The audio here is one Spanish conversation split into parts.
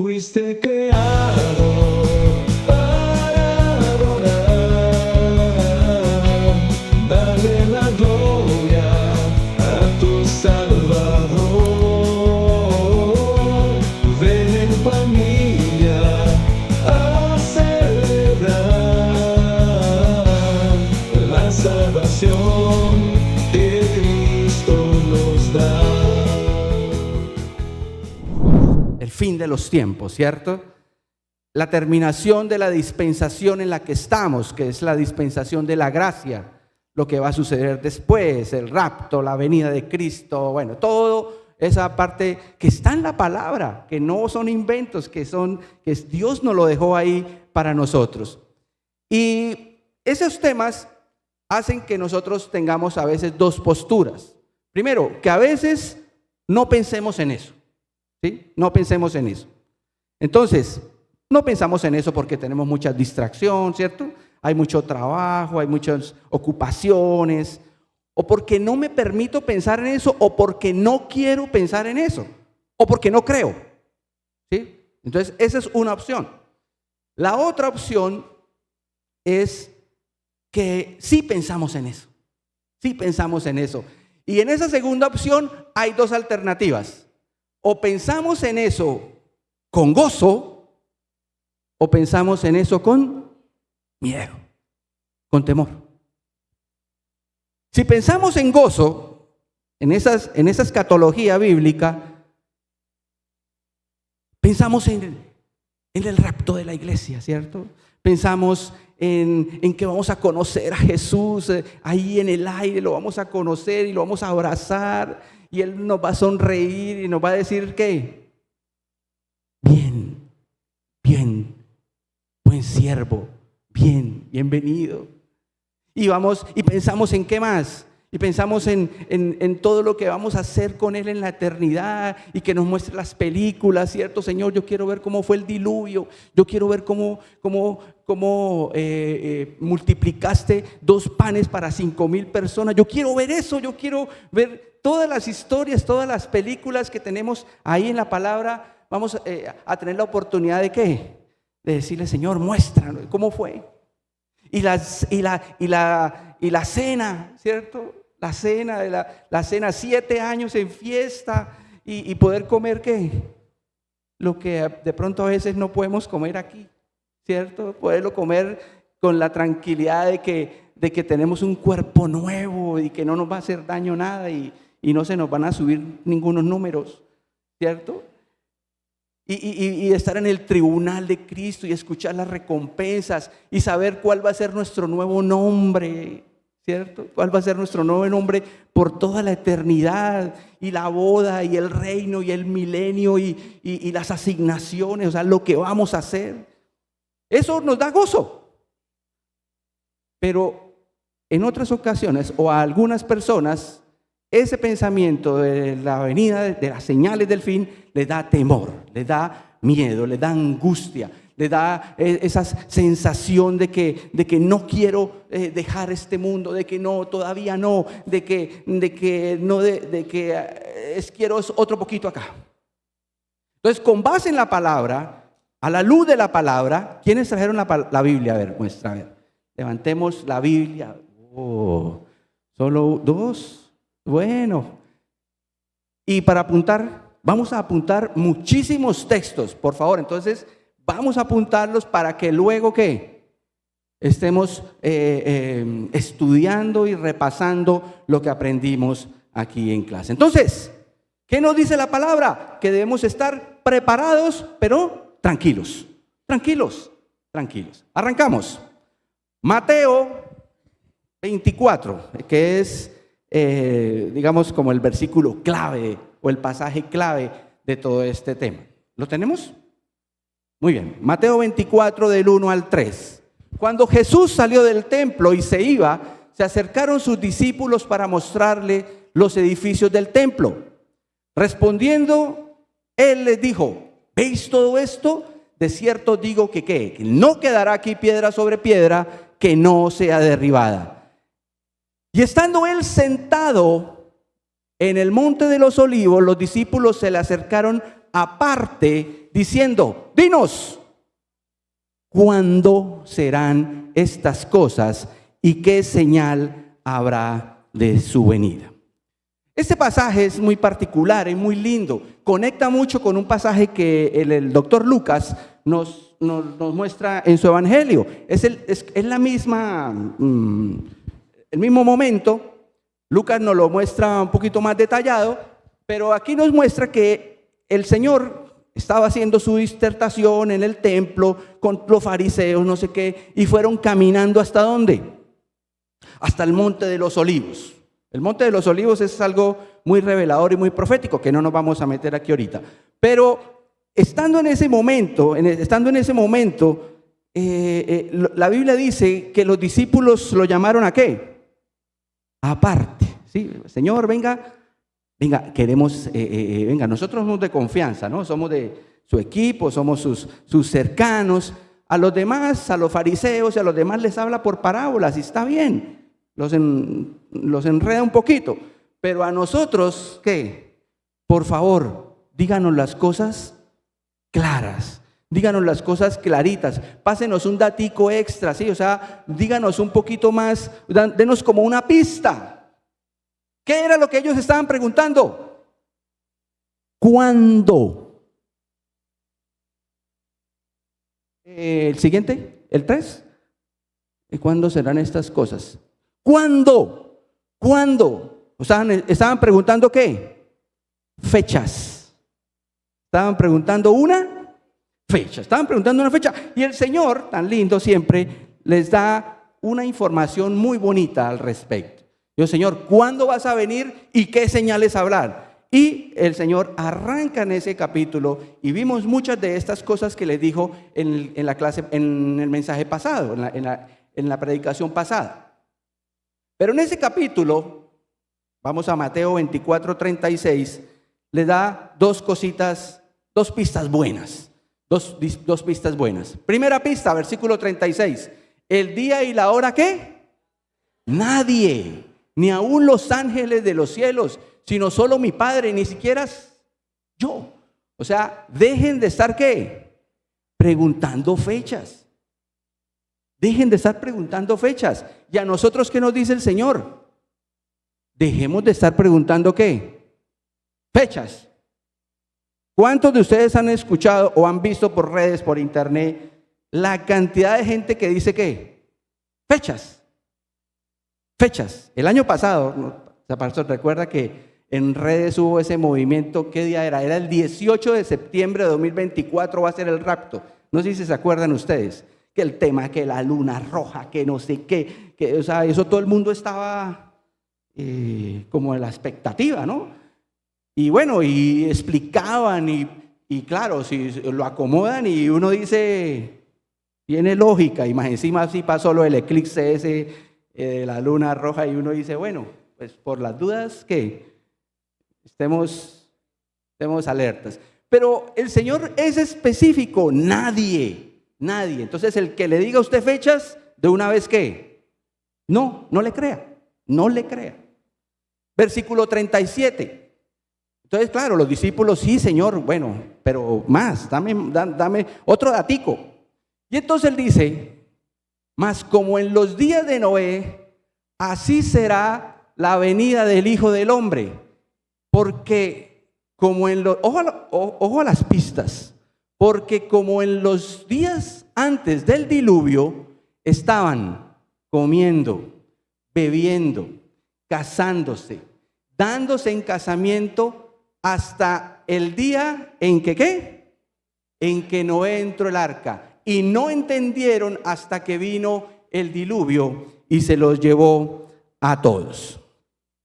Fuiste creado para adorar, darle la gloria a tu Salvador. Ven en familia a celebrar la salvación que Cristo nos da. El fin de los tiempos, ¿cierto? La terminación de la dispensación en la que estamos, que es la dispensación de la gracia, lo que va a suceder después, el rapto, la venida de Cristo, bueno, todo esa parte que está en la palabra, que no son inventos, que Dios nos lo dejó ahí para nosotros. Y esos temas hacen que nosotros tengamos a veces dos posturas. Primero, que a veces no pensemos en eso. ¿Sí? No pensemos en eso. Entonces, no pensamos en eso porque tenemos mucha distracción, ¿cierto? Hay mucho trabajo, hay muchas ocupaciones, o porque no me permito pensar en eso, o porque no quiero pensar en eso, o porque no creo. ¿Sí? Entonces, esa es una opción. La otra opción es que sí pensamos en eso. Sí pensamos en eso. Y en esa segunda opción hay dos alternativas. O pensamos en eso con gozo, o pensamos en eso con miedo, con temor. Si pensamos en gozo, en esa escatología bíblica, pensamos en el rapto de la iglesia, ¿cierto? Pensamos en que vamos a conocer a Jesús ahí en el aire, lo vamos a conocer y lo vamos a abrazar. Y Él nos va a sonreír y nos va a decir ¿qué? Bien, bien, buen siervo, bienvenido. Y pensamos en qué más. Y pensamos en todo lo que vamos a hacer con Él en la eternidad y que nos muestre las películas, ¿cierto? Señor, yo quiero ver cómo fue el diluvio, yo quiero ver cómo multiplicaste 2 panes para 5,000 personas. Yo quiero ver eso, yo quiero ver todas las historias, todas las películas que tenemos ahí en la palabra. Vamos a tener la oportunidad de ¿qué? De decirle, Señor, muéstranos cómo fue. Y la cena, ¿cierto? La cena, 7 años en fiesta y poder comer ¿qué? Lo que de pronto a veces no podemos comer aquí, ¿cierto? Poderlo comer con la tranquilidad de que tenemos un cuerpo nuevo y que no nos va a hacer daño nada y no se nos van a subir ningunos números, ¿cierto? Y estar en el tribunal de Cristo y escuchar las recompensas y saber cuál va a ser nuestro nuevo nombre, ¿cierto? ¿Cuál va a ser nuestro nuevo nombre por toda la eternidad? Y la boda y el reino y el milenio y las asignaciones, o sea, lo que vamos a hacer. Eso nos da gozo. Pero en otras ocasiones o a algunas personas ese pensamiento de la venida, de las señales del fin, les da temor, les da miedo, les da angustia, les da esa sensación de que no quiero dejar este mundo, de que no, todavía no, quiero otro poquito acá. Entonces, con base en la palabra, a la luz de la palabra, ¿quiénes trajeron la Biblia? A ver, muestra, a ver. Levantemos la Biblia. Oh, solo 2. Bueno, y para apuntar, vamos a apuntar muchísimos textos, por favor. Entonces, vamos a apuntarlos para que luego ¿qué? Estemos estudiando y repasando lo que aprendimos aquí en clase. Entonces, ¿qué nos dice la palabra? Que debemos estar preparados, pero tranquilos. Arrancamos. Mateo 24, que es digamos como el versículo clave o el pasaje clave de todo este tema. ¿Lo tenemos? Muy bien. Mateo 24 del 1 al 3. Cuando Jesús salió del templo y se iba, se acercaron sus discípulos para mostrarle los edificios del templo. Respondiendo, Él les dijo: ¿veis todo esto? De cierto digo que no quedará aquí piedra sobre piedra que no sea derribada. Y estando Él sentado en el monte de los olivos, los discípulos se le acercaron aparte, diciendo: dinos, ¿cuándo serán estas cosas y qué señal habrá de su venida? Este pasaje es muy particular, es muy lindo, conecta mucho con un pasaje que el doctor Lucas nos muestra en su evangelio. Es la misma, el mismo momento. Lucas nos lo muestra un poquito más detallado, pero aquí nos muestra que el Señor estaba haciendo su disertación en el templo con los fariseos, no sé qué, y fueron caminando ¿hasta dónde? Hasta el Monte de los Olivos. El Monte de los Olivos es algo muy revelador y muy profético que no nos vamos a meter aquí ahorita. Pero estando en ese momento, la Biblia dice que los discípulos lo llamaron ¿a qué? Aparte. ¿Sí? Señor, venga, queremos, venga, nosotros somos de confianza, ¿no? Somos de su equipo, somos sus cercanos. A los demás, a los fariseos y a los demás les habla por parábolas y está bien. Los enreda un poquito, pero a nosotros, ¿qué? Por favor, díganos las cosas claras, díganos las cosas claritas, pásenos un datico extra, ¿sí? O sea, díganos un poquito más, denos como una pista. ¿Qué era lo que ellos estaban preguntando? ¿Cuándo? El siguiente, el 3. ¿Cuándo serán estas cosas? ¿Cuándo? ¿Cuándo? O sea, estaban preguntando ¿qué? Fechas. Estaban preguntando una fecha. Estaban preguntando una fecha. Y el Señor, tan lindo siempre, les da una información muy bonita al respecto. Yo, Señor, ¿cuándo vas a venir y qué señales hablar? Y el Señor arranca en ese capítulo y vimos muchas de estas cosas que les dijo en la clase, en el mensaje pasado, en la predicación pasada. Pero en ese capítulo, vamos a Mateo 24:36, le da dos cositas, dos pistas buenas. Dos pistas buenas. Primera pista, versículo 36. El día y la hora, ¿qué? Nadie, ni aun los ángeles de los cielos, sino solo mi Padre, ni siquiera yo. O sea, dejen de estar, ¿qué? Preguntando fechas. Dejen de estar preguntando fechas. ¿Y a nosotros qué nos dice el Señor? Dejemos de estar preguntando ¿qué? Fechas. ¿Cuántos de ustedes han escuchado o han visto por redes, por internet, la cantidad de gente que dice ¿qué? Fechas. Fechas. El año pasado, pastor, recuerda que en redes hubo ese movimiento. ¿Qué día era? Era el 18 de septiembre de 2024 va a ser el rapto. No sé si se acuerdan ustedes. Que el tema, que la luna roja, que no sé qué, que, o sea, eso todo el mundo estaba como en la expectativa, ¿no? Y bueno, y explicaban y claro, si lo acomodan y uno dice, tiene lógica, y más encima así pasó lo del eclipse ese de la luna roja y uno dice, bueno, pues por las dudas que estemos alertas. Pero el Señor es específico, nadie. Entonces el que le diga a usted fechas, de una vez ¿qué? No le crea, no le crea. Versículo 37. Entonces, claro, los discípulos, sí, Señor, bueno, pero más, dame otro datico. Y entonces él dice, mas como en los días de Noé, así será la venida del Hijo del Hombre. Porque como en los, ojo a las pistas, porque como en los días antes del diluvio, estaban comiendo, bebiendo, casándose, dándose en casamiento, hasta el día en que ¿qué? En que Noé entró el arca, y no entendieron hasta que vino el diluvio y se los llevó a todos.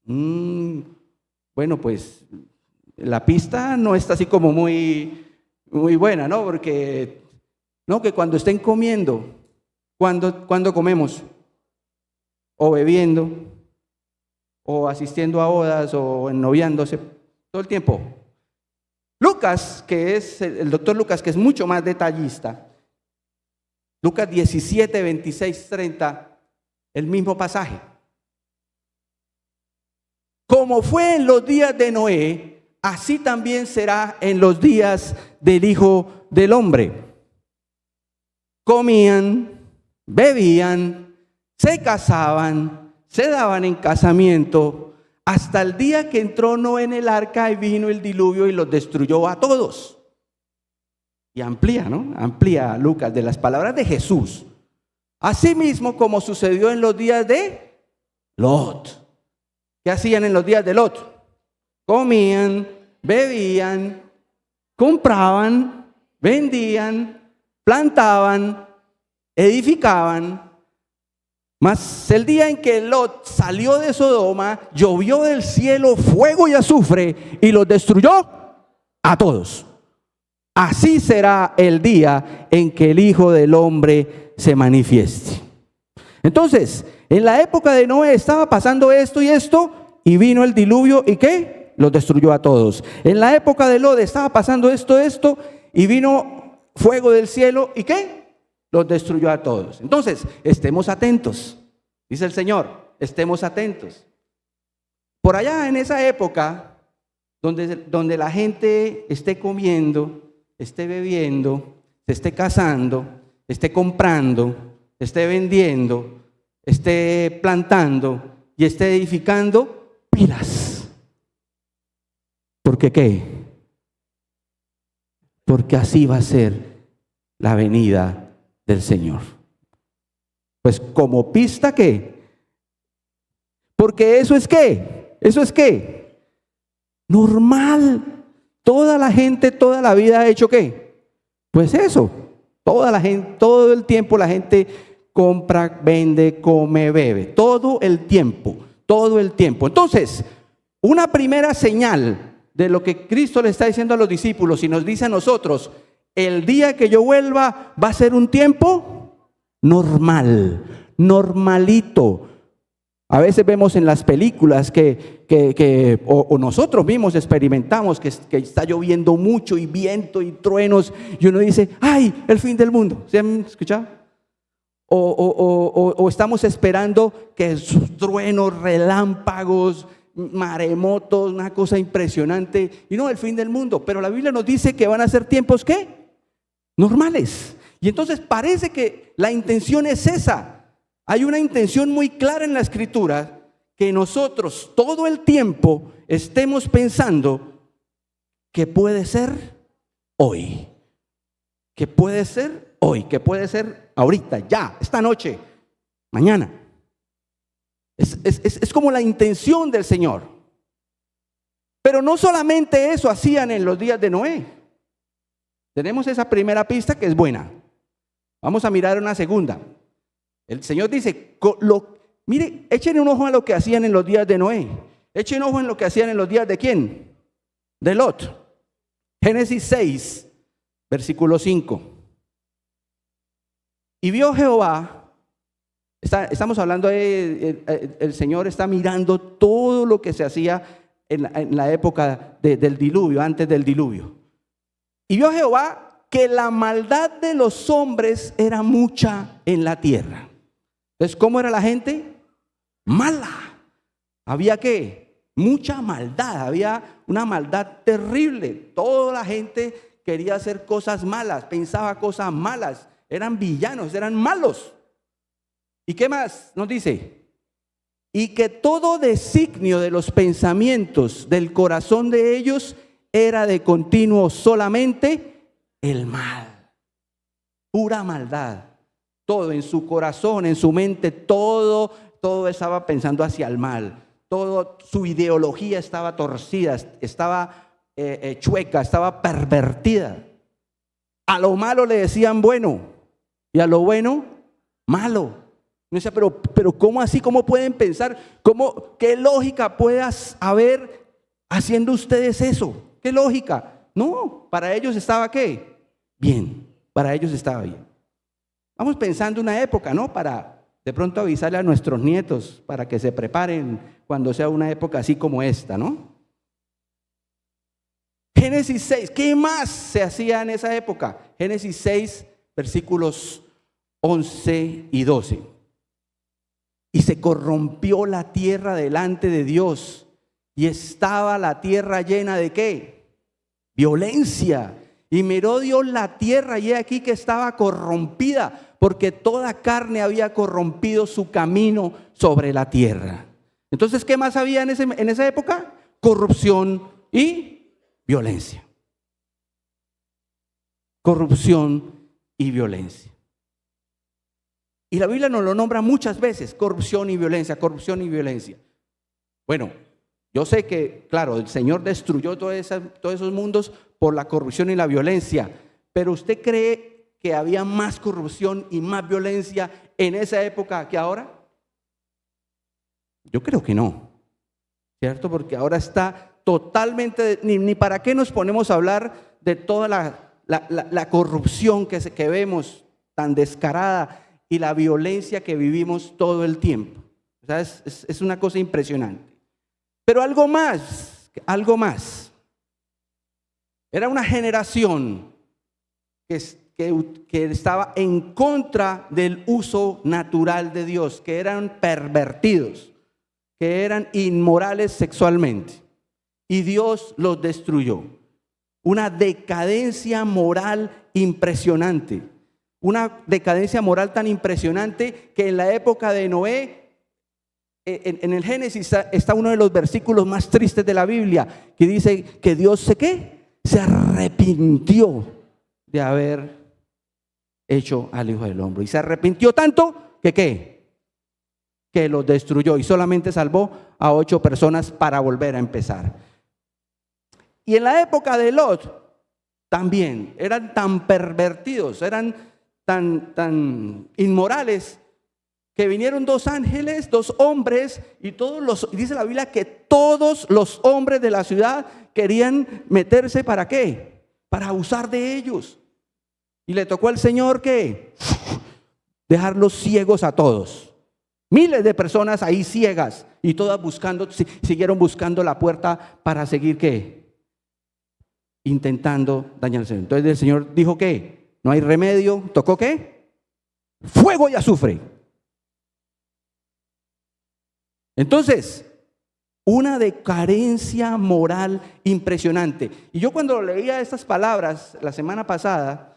Bueno, pues la pista no está así como muy buena, ¿no? Porque no, que cuando estén comiendo, cuando comemos, o bebiendo, o asistiendo a bodas, o ennoviándose, todo el tiempo. Lucas, que es el doctor Lucas, que es mucho más detallista, Lucas 17, 26, 30, el mismo pasaje. Como fue en los días de Noé, así también será en los días del Hijo del Hombre. Comían, bebían, se casaban, se daban en casamiento, hasta el día que entró Noé en el arca y vino el diluvio y los destruyó a todos. Y amplía, ¿no? Amplía Lucas de las palabras de Jesús. Asimismo, como sucedió en los días de Lot. ¿Qué hacían en los días de Lot? Comían, bebían, compraban, vendían, plantaban, edificaban. Mas el día en que Lot salió de Sodoma, llovió del cielo fuego y azufre y los destruyó a todos. Así será el día en que el Hijo del Hombre se manifieste. Entonces, en la época de Noé estaba pasando esto y esto, y vino el diluvio, ¿y qué? Los destruyó a todos. En la época de Lot estaba pasando esto, y vino fuego del cielo, ¿y qué? Los destruyó a todos. Entonces, estemos atentos, dice el Señor, estemos atentos. Por allá en esa época, donde la gente esté comiendo, esté bebiendo, se esté casando, esté comprando, esté vendiendo, esté plantando y esté edificando, pilas. ¿Por qué qué? Porque así va a ser la venida del Señor. Pues como pista, ¿qué? Porque eso es ¿qué? Eso es ¿qué? Normal. Toda la gente, toda la vida ha hecho ¿qué? Pues eso. Toda la gente, todo el tiempo la gente compra, vende, come, bebe. Todo el tiempo, todo el tiempo. Entonces, una primera señal de lo que Cristo le está diciendo a los discípulos y nos dice a nosotros, el día que yo vuelva va a ser un tiempo normal, normalito. A veces vemos en las películas o nosotros mismos experimentamos que está lloviendo mucho y viento y truenos y uno dice, ¡ay, el fin del mundo! ¿Se han escuchado? O estamos esperando que truenos, relámpagos, maremotos, una cosa impresionante y no el fin del mundo. Pero la Biblia nos dice que van a ser tiempos ¿qué? Normales. Y entonces parece que la intención es esa. Hay una intención muy clara en la Escritura que nosotros todo el tiempo estemos pensando que puede ser hoy, que puede ser hoy, que puede ser ahorita, ya, esta noche, mañana. Es como la intención del Señor. Pero no solamente eso hacían en los días de Noé. Tenemos esa primera pista que es buena. Vamos a mirar una segunda. El Señor dice, mire, echen un ojo a lo que hacían en los días de Noé. Echen ojo en lo que hacían en los días de ¿quién? De Lot. Génesis 6, versículo 5. Y vio Jehová, estamos hablando el Señor está mirando todo lo que se hacía en la época del diluvio, antes del diluvio. Y vio Jehová que la maldad de los hombres era mucha en la tierra. Entonces, ¿cómo era la gente? Mala. ¿Había qué? Mucha maldad, había una maldad terrible. Toda la gente quería hacer cosas malas, pensaba cosas malas, eran villanos, eran malos. ¿Y qué más nos dice? Y que todo designio de los pensamientos del corazón de ellos era de continuo solamente el mal, pura maldad. Todo en su corazón, en su mente, todo estaba pensando hacia el mal. Todo su ideología estaba torcida, estaba chueca, estaba pervertida. A lo malo le decían bueno y a lo bueno malo. No decía, pero ¿cómo así? ¿Cómo pueden pensar? ¿Qué lógica puede haber haciendo ustedes eso? ¿Qué lógica? No, para ellos estaba ¿qué? Bien, para ellos estaba bien. Vamos pensando una época, ¿no? Para de pronto avisarle a nuestros nietos para que se preparen cuando sea una época así como esta, ¿no? Génesis 6, ¿qué más se hacía en esa época? Génesis 6, versículos 11 y 12. Y se corrompió la tierra delante de Dios, y estaba la tierra llena de ¿qué? Violencia. Y miró Dios la tierra y he aquí que estaba corrompida, porque toda carne había corrompido su camino sobre la tierra. Entonces, ¿qué más había en esa época? Corrupción y violencia. Corrupción y violencia. Y la Biblia nos lo nombra muchas veces, corrupción y violencia, corrupción y violencia. Bueno, yo sé que, claro, el Señor destruyó todos esos mundos por la corrupción y la violencia, pero ¿usted cree que había más corrupción y más violencia en esa época que ahora? Yo creo que no, ¿cierto? Porque ahora está totalmente, ni para qué nos ponemos a hablar de toda la corrupción que vemos tan descarada y la violencia que vivimos todo el tiempo. O sea, es una cosa impresionante. Pero algo más. Era una generación que estaba en contra del uso natural de Dios, que eran pervertidos, que eran inmorales sexualmente. Y Dios los destruyó. Una decadencia moral impresionante. Una decadencia moral tan impresionante que en la época de Noé, en el Génesis está uno de los versículos más tristes de la Biblia, que dice que Dios se arrepintió de haber hecho al Hijo del Hombre. Y se arrepintió tanto que los destruyó y solamente salvó a 8 personas para volver a empezar. Y en la época de Lot también eran tan pervertidos, eran tan inmorales, que vinieron 2 ángeles, 2 hombres, y dice la Biblia que todos los hombres de la ciudad querían meterse ¿para qué? Para abusar de ellos. Y le tocó al Señor ¿qué? Dejarlos ciegos a todos. Miles de personas ahí ciegas y todas siguieron buscando la puerta para seguir ¿qué? Intentando dañarse. Entonces el Señor dijo ¿qué? No hay remedio. ¿Tocó qué? Fuego y azufre. Entonces, una decadencia moral impresionante. Y yo cuando leía estas palabras la semana pasada,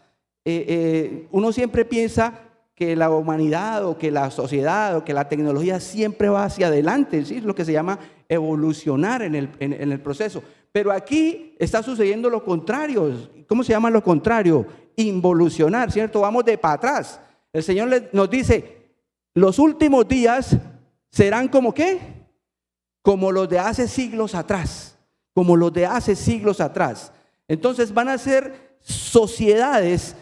uno siempre piensa que la humanidad o que la sociedad o que la tecnología siempre va hacia adelante, ¿sí? Es lo que se llama evolucionar en el proceso. Pero aquí está sucediendo lo contrario. ¿Cómo se llama lo contrario? Involucionar, ¿cierto? Vamos de para atrás. El Señor nos dice, los últimos días serán como ¿qué? Como los de hace siglos atrás. Como los de hace siglos atrás. Entonces van a ser sociedades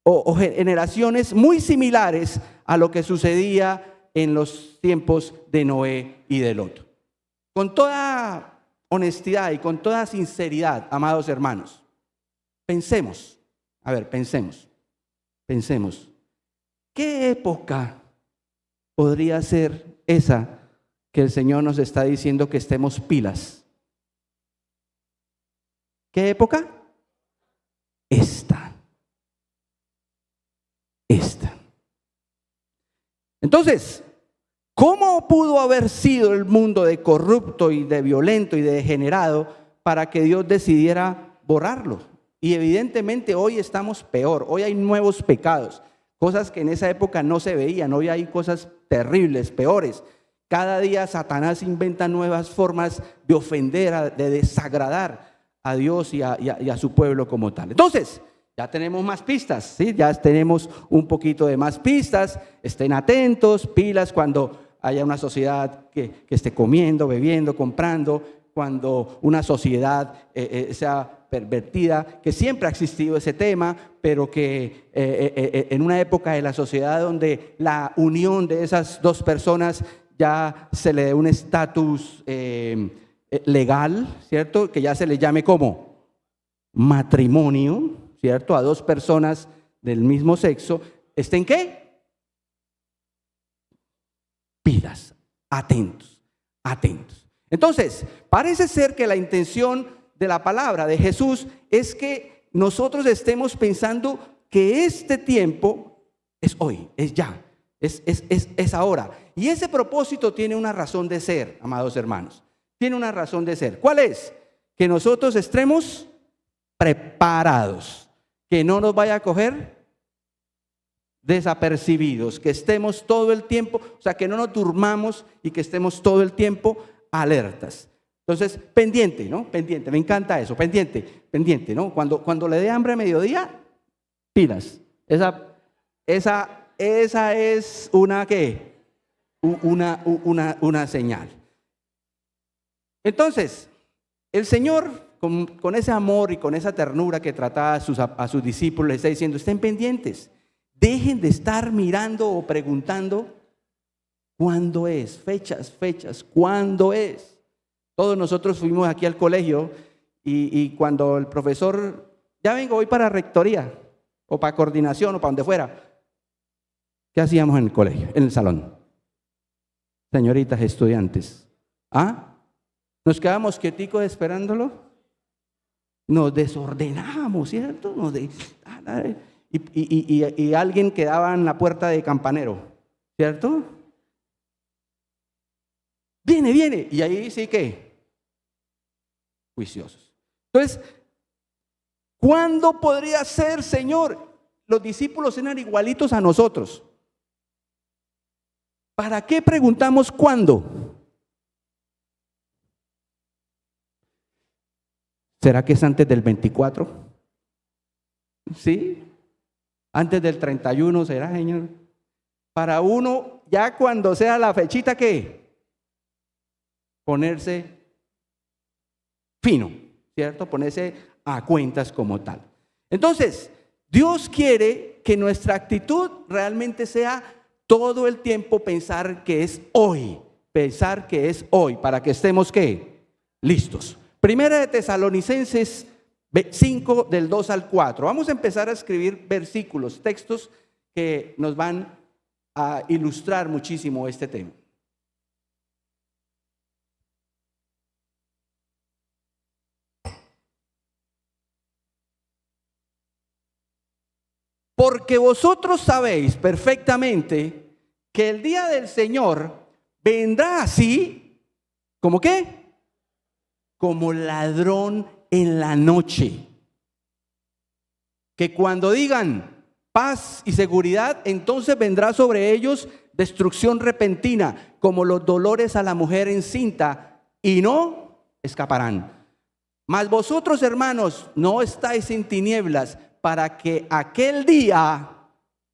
o generaciones muy similares a lo que sucedía en los tiempos de Noé y de Lot. Con toda honestidad y con toda sinceridad, amados hermanos, pensemos, ¿qué época podría ser esa que el Señor nos está diciendo que estemos pilas? ¿Qué época? Esta. Entonces, ¿cómo pudo haber sido el mundo de corrupto y de violento y de degenerado para que Dios decidiera borrarlo? Y evidentemente hoy estamos peor, hoy hay nuevos pecados, cosas que en esa época no se veían, hoy hay cosas terribles, peores. Cada día Satanás inventa nuevas formas de ofender, de desagradar a Dios y a su pueblo como tal. Entonces, ya tenemos más pistas, ¿sí? Ya tenemos un poquito de más pistas. Estén atentos, pilas cuando haya una sociedad que esté comiendo, bebiendo, comprando, cuando una sociedad sea pervertida, que siempre ha existido ese tema, pero que en una época de la sociedad donde la unión de esas 2 personas ya se le dé un estatus legal, ¿cierto? Que ya se le llame como matrimonio, ¿cierto? A 2 personas del mismo sexo, ¿estén qué? Pilas, atentos. Entonces, parece ser que la intención de la palabra de Jesús es que nosotros estemos pensando que este tiempo es hoy, es ya, es ahora. Y ese propósito tiene una razón de ser, amados hermanos. Tiene una razón de ser. ¿Cuál es? Que nosotros estemos preparados, que no nos vaya a coger desapercibidos, que estemos todo el tiempo, o sea, que no nos durmamos y que estemos todo el tiempo alertas. Entonces, pendiente, ¿no? Pendiente, me encanta eso, pendiente, ¿no? Cuando le dé hambre a mediodía, pilas. Esa es una, ¿qué? Una señal. Entonces, el Señor, con ese amor y con esa ternura que trataba a sus discípulos, les está diciendo, estén pendientes, dejen de estar mirando o preguntando cuándo es, fechas, cuándo es. Todos nosotros fuimos aquí al colegio y cuando el profesor, ya vengo, voy para rectoría o para coordinación o para donde fuera, ¿qué hacíamos en el colegio, en el salón? Señoritas estudiantes, nos quedamos quieticos esperándolo, nos desordenábamos, ¿cierto? Y alguien quedaba en la puerta de campanero, ¿cierto? Viene, y ahí sí que juiciosos. Entonces, ¿cuándo podría ser, Señor? Los discípulos eran igualitos a nosotros. ¿Para qué preguntamos cuándo? ¿Será que es antes del 24? ¿Sí? ¿Antes del 31 será, Señor? Para uno, ya cuando sea la fechita, ¿qué? Ponerse fino, ¿cierto? Ponerse a cuentas como tal. Entonces, Dios quiere que nuestra actitud realmente sea todo el tiempo pensar que es hoy, para que estemos, ¿qué? Listos. Primera de Tesalonicenses 5 del 2 al 4. Vamos a empezar a escribir versículos, textos que nos van a ilustrar muchísimo este tema. Porque vosotros sabéis perfectamente que el día del Señor vendrá así, ¿como qué? Como ladrón en la noche. Que cuando digan paz y seguridad, entonces vendrá sobre ellos destrucción repentina, como los dolores a la mujer encinta, y no escaparán. Mas vosotros, hermanos, no estáis en tinieblas, para que aquel día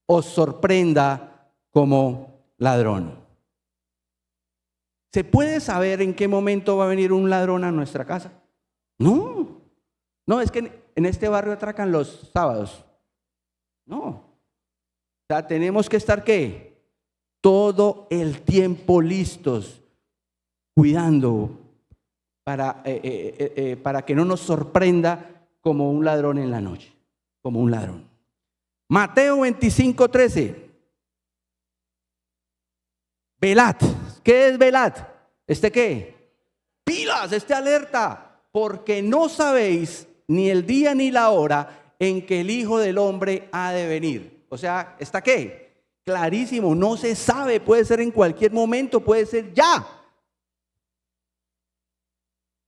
os sorprenda como ladrón. ¿Se puede saber en qué momento va a venir un ladrón a nuestra casa? No, es que en este barrio atracan los sábados. No, o sea, tenemos que estar, ¿qué? Todo el tiempo listos, cuidando para que no nos sorprenda como un ladrón en la noche. Como un ladrón. Mateo 25:13. Velad. ¿Qué es velad? ¿Qué? Pilas, alerta, porque no sabéis ni el día ni la hora en que el Hijo del Hombre ha de venir. O sea, ¿qué? Clarísimo, no se sabe, puede ser en cualquier momento, puede ser ya.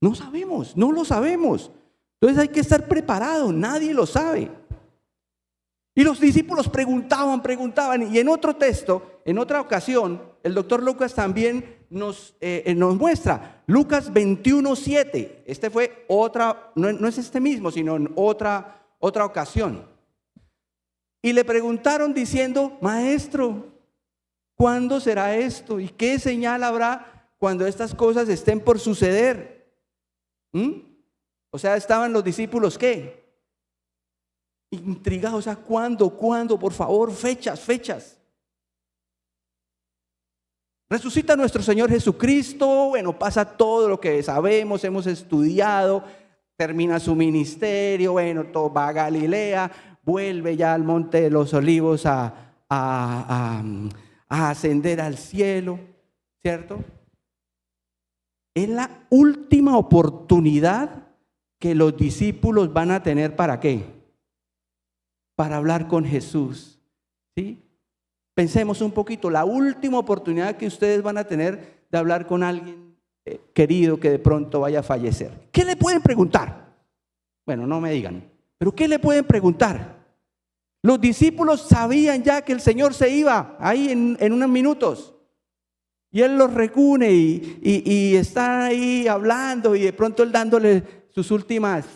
No sabemos, no lo sabemos. Entonces hay que estar preparado, nadie lo sabe. Y los discípulos preguntaban, y en otro texto, en otra ocasión, el doctor Lucas también nos muestra, Lucas 21:7. Este fue otra, no es este mismo, sino en otra ocasión. Y le preguntaron diciendo, maestro, ¿cuándo será esto? ¿Y qué señal habrá cuando estas cosas estén por suceder? O sea, estaban los discípulos, ¿qué? Intrigados, o sea, ¿cuándo? Por favor, fechas. Resucita nuestro Señor Jesucristo, bueno, pasa todo lo que sabemos, hemos estudiado, termina su ministerio, bueno, todo va a Galilea, vuelve ya al Monte de los Olivos a ascender al cielo, ¿cierto? Es la última oportunidad que los discípulos van a tener, ¿para qué? Para hablar con Jesús, ¿sí? Pensemos un poquito, la última oportunidad que ustedes van a tener de hablar con alguien querido que de pronto vaya a fallecer. ¿Qué le pueden preguntar? Bueno, no me digan, pero ¿qué le pueden preguntar? Los discípulos sabían ya que el Señor se iba ahí en unos minutos. Y Él los reúne y está ahí hablando y de pronto Él dándole sus últimas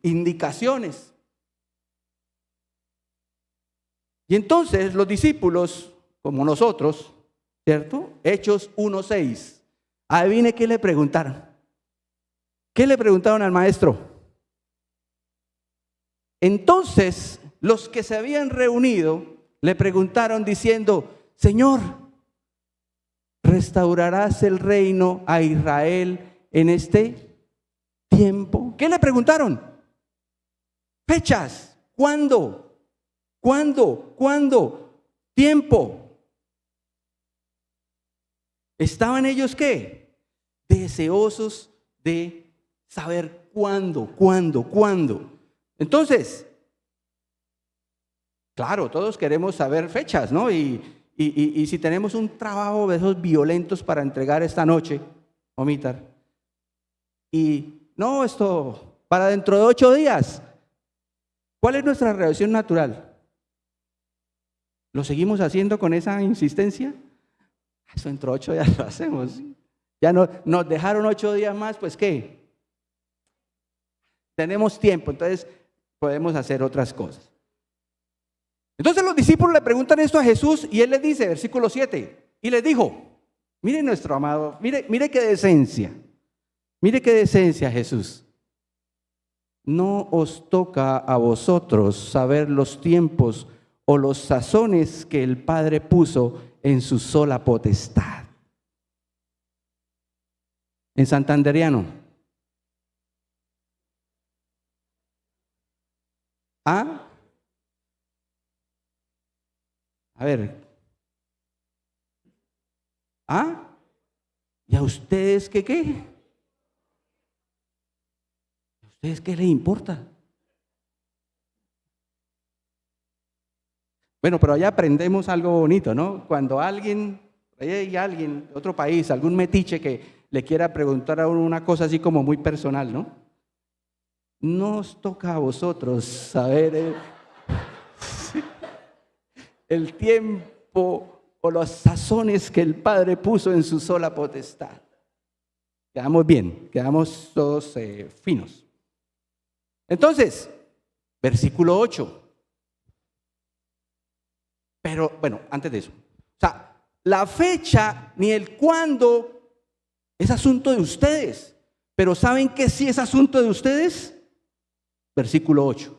indicaciones. Y entonces los discípulos, como nosotros, ¿cierto? Hechos 1:6. Adivine qué le preguntaron. ¿Qué le preguntaron al maestro? Entonces los que se habían reunido le preguntaron diciendo: Señor, ¿restaurarás el reino a Israel en este tiempo? ¿Qué le preguntaron? Fechas. ¿Cuándo? ¿Cuándo? ¿Cuándo? Tiempo. ¿Estaban ellos qué? Deseosos de saber cuándo. Entonces, claro, todos queremos saber fechas, ¿no? Y si tenemos un trabajo de esos violentos para entregar esta noche, Omitar, y no, esto para dentro de 8 días, ¿cuál es nuestra reacción natural? ¿Lo seguimos haciendo con esa insistencia? Eso dentro de 8 días lo hacemos. Ya no, nos dejaron 8 días más, pues ¿qué? Tenemos tiempo, entonces podemos hacer otras cosas. Entonces los discípulos le preguntan esto a Jesús y Él les dice, versículo 7, y les dijo, mire nuestro amado, mire qué decencia, Jesús. No os toca a vosotros saber los tiempos o los sazones que el Padre puso en su sola potestad. En santanderiano. ¿Ah? A ver. ¿Ah? ¿Y a ustedes qué? ¿A ustedes qué les importa? Bueno, pero allá aprendemos algo bonito, ¿no? Cuando hay alguien de otro país, algún metiche que le quiera preguntar a uno una cosa así como muy personal, ¿no? No os toca a vosotros saber el tiempo o los sazones que el Padre puso en su sola potestad. Quedamos bien, quedamos todos finos. Entonces, versículo 8. Pero bueno, antes de eso, o sea, la fecha ni el cuándo es asunto de ustedes, pero ¿saben qué sí es asunto de ustedes? Versículo 8.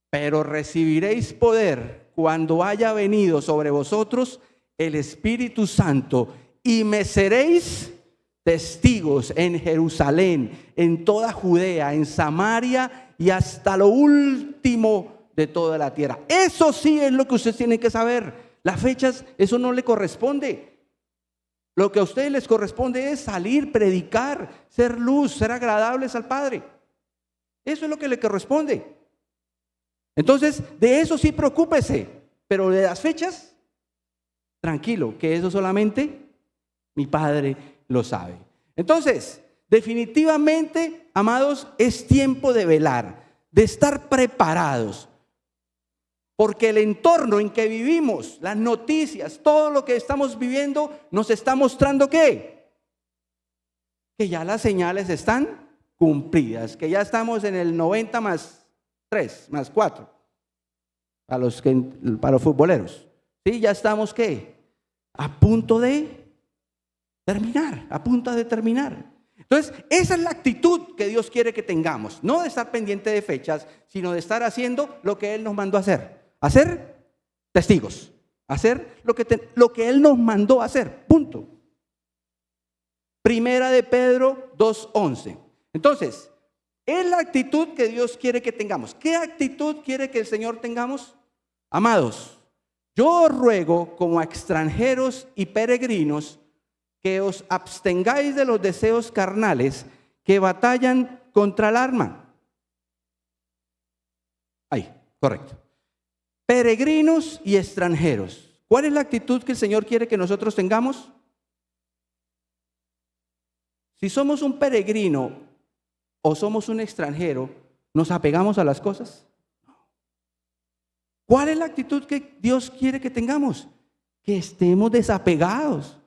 Pero recibiréis poder cuando haya venido sobre vosotros el Espíritu Santo y me seréis testigos en Jerusalén, en toda Judea, en Samaria y hasta lo último de toda la tierra. Eso sí es lo que ustedes tienen que saber. Las fechas, eso no le corresponde. Lo que a ustedes les corresponde es salir, predicar, ser luz, ser agradables al Padre. Eso es lo que le corresponde. Entonces, de eso sí preocúpese, pero de las fechas, tranquilo, que eso solamente mi Padre lo sabe. Entonces, definitivamente, amados, es tiempo de velar, de estar preparados, porque el entorno en que vivimos, las noticias, todo lo que estamos viviendo, nos está mostrando ¿qué? Que ya las señales están cumplidas, que ya estamos en el 90 más 3, más 4, para los futboleros. ¿Sí? Ya estamos ¿qué? A punto de terminar. Entonces, esa es la actitud que Dios quiere que tengamos, no de estar pendiente de fechas, sino de estar haciendo lo que Él nos mandó a hacer testigos, hacer lo que Él nos mandó a hacer, punto. Primera de Pedro 2:11. Entonces, es la actitud que Dios quiere que tengamos. ¿Qué actitud quiere que el Señor tengamos? Amados, yo os ruego como a extranjeros y peregrinos que os abstengáis de los deseos carnales que batallan contra el alma. Ahí, correcto. Peregrinos y extranjeros. ¿Cuál es la actitud que el Señor quiere que nosotros tengamos? Si somos un peregrino o somos un extranjero, ¿nos apegamos a las cosas? ¿Cuál es la actitud que Dios quiere que tengamos? Que estemos desapegados,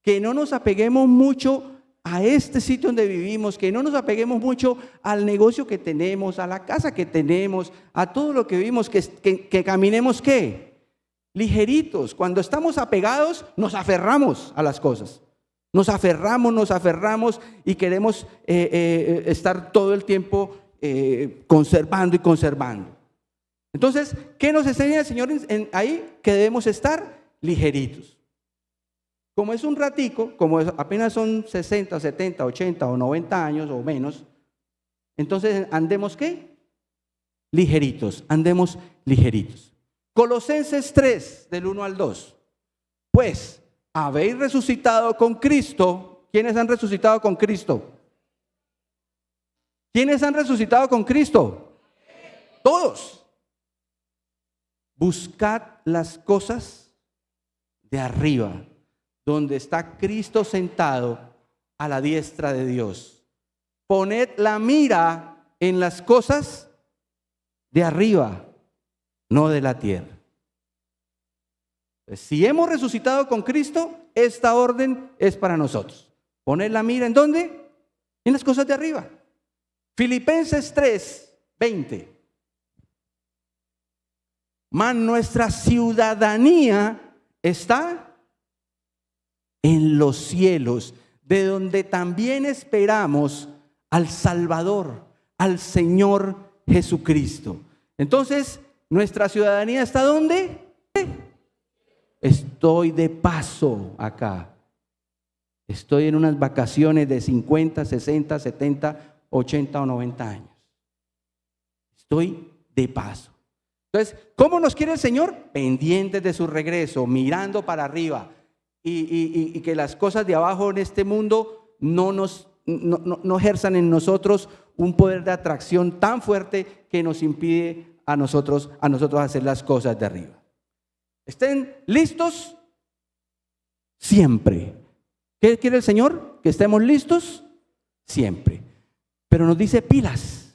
que no nos apeguemos mucho a este sitio donde vivimos, que no nos apeguemos mucho al negocio que tenemos, a la casa que tenemos, a todo lo que vivimos, que caminemos ¿qué? Ligeritos. Cuando estamos apegados, nos aferramos a las cosas. Nos aferramos y queremos estar todo el tiempo conservando y conservando. Entonces, ¿qué nos enseña el Señor ahí? Que debemos estar ligeritos. Como es un ratico, como apenas son 60, 70, 80 o 90 años o menos, entonces andemos ¿qué? Ligeritos, andemos ligeritos. Colosenses 3, del 1 al 2. Pues, habéis resucitado con Cristo. ¿Quiénes han resucitado con Cristo? ¿Quiénes han resucitado con Cristo? Todos. Buscad las cosas de arriba, donde está Cristo sentado a la diestra de Dios. Poned la mira en las cosas de arriba, no de la tierra. Pues, si hemos resucitado con Cristo, esta orden es para nosotros. Poned la mira ¿en dónde? En las cosas de arriba. Filipenses 3, 20. Mas nuestra ciudadanía está en los cielos, de donde también esperamos al Salvador, al Señor Jesucristo. Entonces, ¿nuestra ciudadanía está dónde? Estoy de paso acá. Estoy en unas vacaciones de 50, 60, 70, 80 o 90 años. Estoy de paso. Entonces, ¿cómo nos quiere el Señor? Pendientes de su regreso, mirando para arriba. Y que las cosas de abajo en este mundo no ejerzan en nosotros un poder de atracción tan fuerte que nos impide a nosotros hacer las cosas de arriba. Estén listos siempre. ¿Qué quiere el Señor? Que estemos listos siempre. Pero nos dice pilas,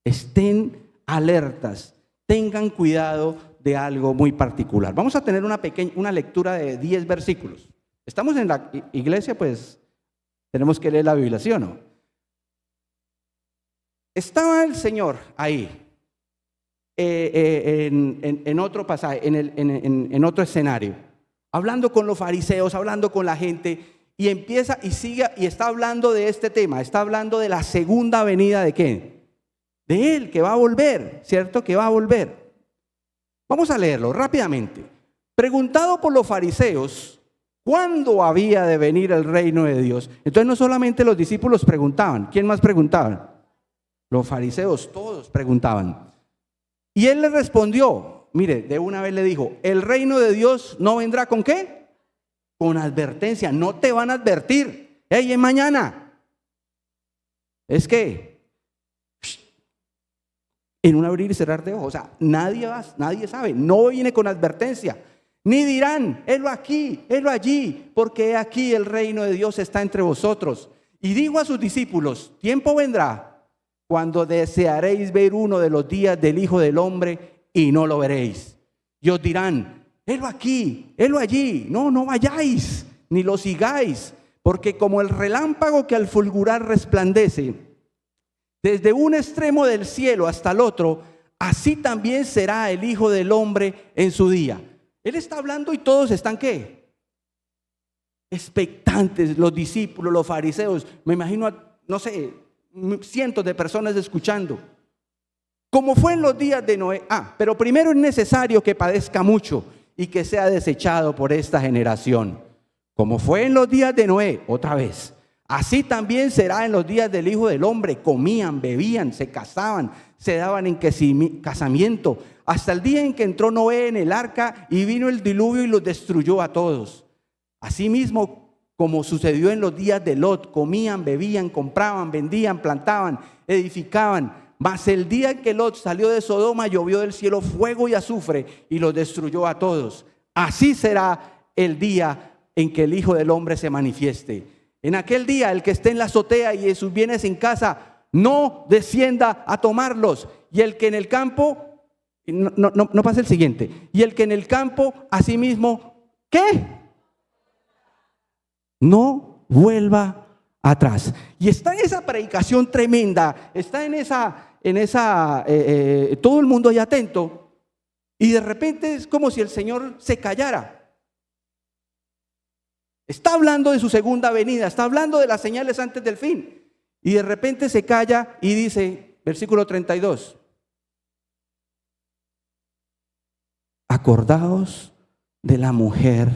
estén alertas, tengan cuidado de algo muy particular. Vamos a tener una lectura de 10 versículos. Estamos en la iglesia, pues tenemos que leer la Biblia, ¿sí o no? Estaba el Señor ahí, en otro pasaje, en otro escenario, hablando con los fariseos, hablando con la gente, y empieza y sigue y está hablando de este tema, está hablando de la segunda venida de ¿qué? De Él, que va a volver, ¿cierto? Que va a volver. Vamos a leerlo rápidamente. Preguntado por los fariseos, ¿cuándo había de venir el reino de Dios? Entonces no solamente los discípulos preguntaban, ¿quién más preguntaba? Los fariseos, todos preguntaban. Y Él les respondió, mire, de una vez le dijo, el reino de Dios no vendrá ¿con qué? Con advertencia, no te van a advertir. ¡Ey, es mañana! Es que en un abrir y cerrar de ojos, o sea, nadie sabe, no viene con advertencia, ni dirán, helo aquí, helo allí, porque aquí el reino de Dios está entre vosotros. Y dijo a sus discípulos, tiempo vendrá cuando desearéis ver uno de los días del Hijo del Hombre y no lo veréis. Y os dirán, helo aquí, helo allí, no vayáis, ni lo sigáis, porque como el relámpago que al fulgurar resplandece desde un extremo del cielo hasta el otro, así también será el Hijo del Hombre en su día. Él está hablando y todos están ¿qué? Expectantes, los discípulos, los fariseos, me imagino, no sé, cientos de personas escuchando. Como fue en los días de Noé. Pero primero es necesario que padezca mucho y que sea desechado por esta generación. Como fue en los días de Noé, otra vez. Así también será en los días del Hijo del Hombre. Comían, bebían, se casaban, se daban en casamiento, hasta el día en que entró Noé en el arca y vino el diluvio y los destruyó a todos. Asimismo, como sucedió en los días de Lot, comían, bebían, compraban, vendían, plantaban, edificaban. Mas el día en que Lot salió de Sodoma, llovió del cielo fuego y azufre y los destruyó a todos. Así será el día en que el Hijo del Hombre se manifieste. En aquel día, el que esté en la azotea y sus bienes en casa, no descienda a tomarlos. Y el que en el campo, no pasa el siguiente. Y el que en el campo, asimismo, ¿qué? No vuelva atrás. Y está en esa predicación tremenda, está en esa, todo el mundo ahí atento. Y de repente es como si el Señor se callara. Está hablando de su segunda venida, está hablando de las señales antes del fin. Y de repente se calla y dice, versículo 32, acordaos de la mujer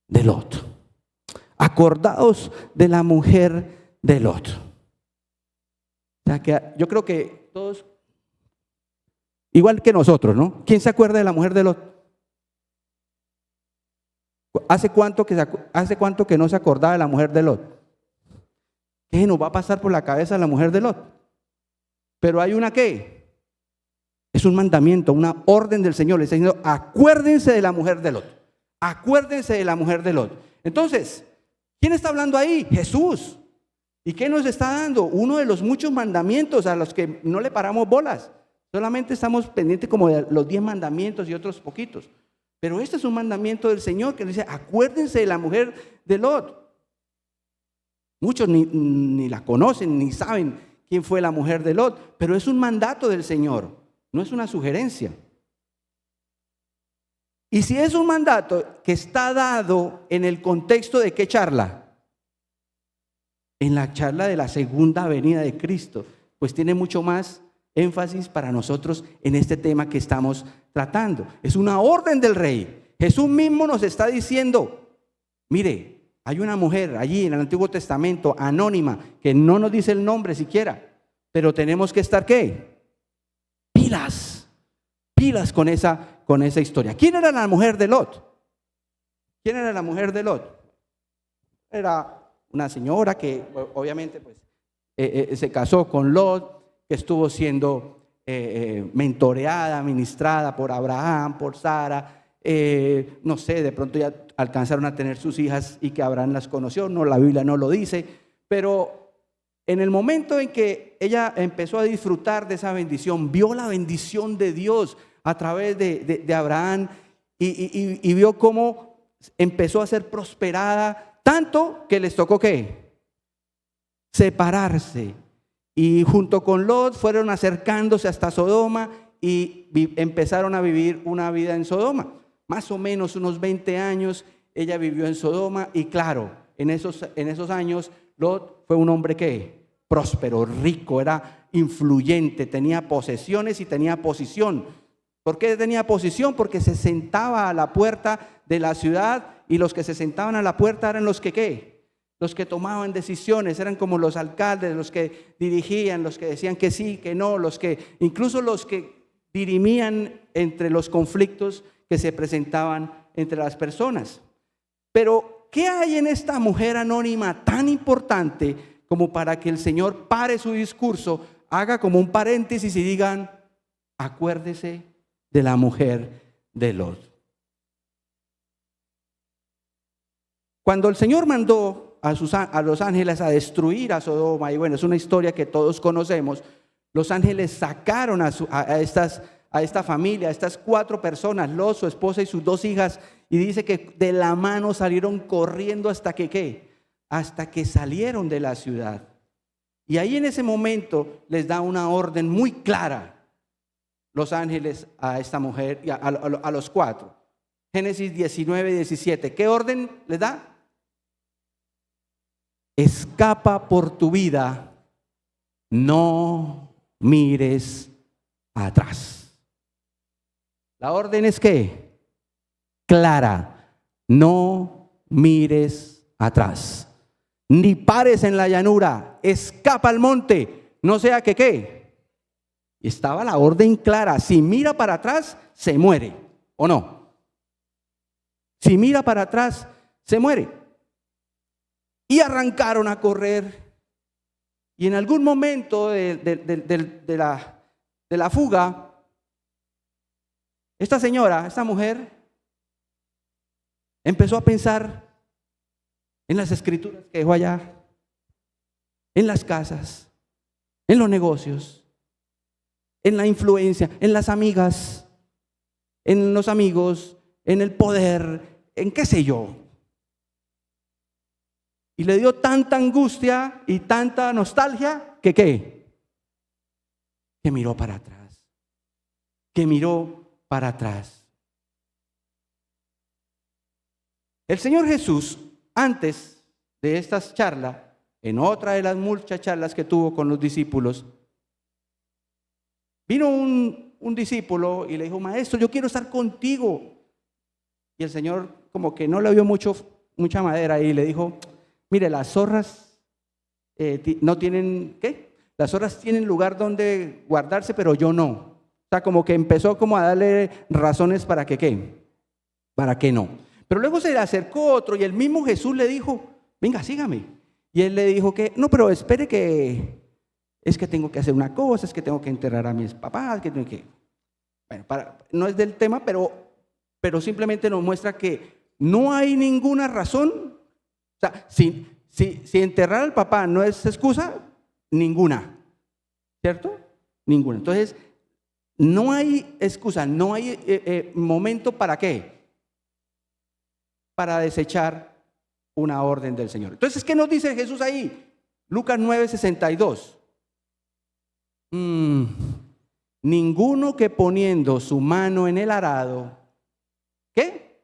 de Lot. Acordaos de la mujer de Lot. O sea que yo creo que todos, igual que nosotros, ¿no? ¿Quién se acuerda de la mujer de Lot? ¿Hace cuánto que no se acordaba de la mujer de Lot? ¿Qué nos va a pasar por la cabeza la mujer de Lot? Pero hay una que es un mandamiento, una orden del Señor. Le está diciendo, acuérdense de la mujer de Lot. Acuérdense de la mujer de Lot. Entonces, ¿quién está hablando ahí? Jesús. ¿Y qué nos está dando? Uno de los muchos mandamientos a los que no le paramos bolas. Solamente estamos pendientes como de los 10 mandamientos y otros poquitos. Pero este es un mandamiento del Señor que dice, acuérdense de la mujer de Lot. Muchos ni la conocen, ni saben quién fue la mujer de Lot, pero es un mandato del Señor, no es una sugerencia. Y si es un mandato que está dado en el contexto de qué charla, en la charla de la segunda venida de Cristo, pues tiene mucho más énfasis para nosotros en este tema que estamos tratando. Es una orden del rey. Jesús mismo nos está diciendo, mire, hay una mujer allí en el Antiguo Testamento, anónima, que no nos dice el nombre siquiera, pero tenemos que estar, ¿qué? Pilas con esa historia. ¿Quién era la mujer de Lot? ¿Quién era la mujer de Lot? Era una señora que obviamente pues, se casó con Lot, que estuvo siendo mentoreada, ministrada por Abraham, por Sara. No sé, de pronto ya alcanzaron a tener sus hijas y que Abraham las conoció. No, la Biblia no lo dice, pero en el momento en que ella empezó a disfrutar de esa bendición, vio la bendición de Dios a través de Abraham y vio cómo empezó a ser prosperada, tanto que les tocó ¿qué? Separarse. Y junto con Lot fueron acercándose hasta Sodoma y empezaron a vivir una vida en Sodoma. Más o menos unos 20 años ella vivió en Sodoma y claro, en esos años Lot fue un hombre que próspero, rico, era influyente, tenía posesiones y tenía posición. ¿Por qué tenía posición? Porque se sentaba a la puerta de la ciudad y los que se sentaban a la puerta eran los que ¿qué? Los que tomaban decisiones, eran como los alcaldes, los que dirigían, los que decían que sí, que no, incluso los que dirimían entre los conflictos que se presentaban entre las personas. Pero, ¿qué hay en esta mujer anónima tan importante como para que el Señor pare su discurso, haga como un paréntesis y digan, acuérdese de la mujer de Lot? Cuando el Señor mandó a los ángeles a destruir a Sodoma, y bueno, es una historia que todos conocemos, los ángeles sacaron a esta familia, a estas 4 personas, Lot, su esposa y sus 2 hijas, y dice que de la mano salieron corriendo hasta que ¿qué? Hasta que salieron de la ciudad. Y ahí en ese momento les da una orden muy clara los ángeles a esta mujer y a los 4. Génesis 19:17. ¿Qué orden les da? Escapa por tu vida, no mires atrás. La orden es ¿qué? Clara, no mires atrás, ni pares en la llanura, escapa al monte, no sea que ¿qué? Y estaba la orden clara, si mira para atrás, se muere, ¿o no? Si mira para atrás, se muere. Y arrancaron a correr. Y en algún momento de la fuga, esta mujer, empezó a pensar, en las escrituras que dejó allá, en las casas, en los negocios, en la influencia, en las amigas, en los amigos, en el poder, en qué sé yo. Y le dio tanta angustia y tanta nostalgia que ¿qué? Que miró para atrás. Que miró para atrás. El Señor Jesús, antes de estas charlas, en otra de las muchas charlas que tuvo con los discípulos, vino un discípulo y le dijo: maestro, yo quiero estar contigo. Y el Señor como que no le vio mucha madera y le dijo: mire, las zorras no tienen, ¿qué? Las zorras tienen lugar donde guardarse, pero yo no. O sea, como que empezó como a darle razones para que, ¿qué? Para que no. Pero luego se le acercó otro y el mismo Jesús le dijo: venga, sígame. Y él le dijo que, no, pero espere, que es que tengo que hacer una cosa, es que tengo que enterrar a mis papás, que tengo que... Bueno, no es del tema, pero simplemente nos muestra que no hay ninguna razón. O sea, si enterrar al papá no es excusa, ninguna, ¿cierto? Ninguna. Entonces, no hay excusa, no hay momento para qué, para desechar una orden del Señor. Entonces, ¿qué nos dice Jesús ahí? Lucas 9:62. Ninguno que poniendo su mano en el arado, ¿qué?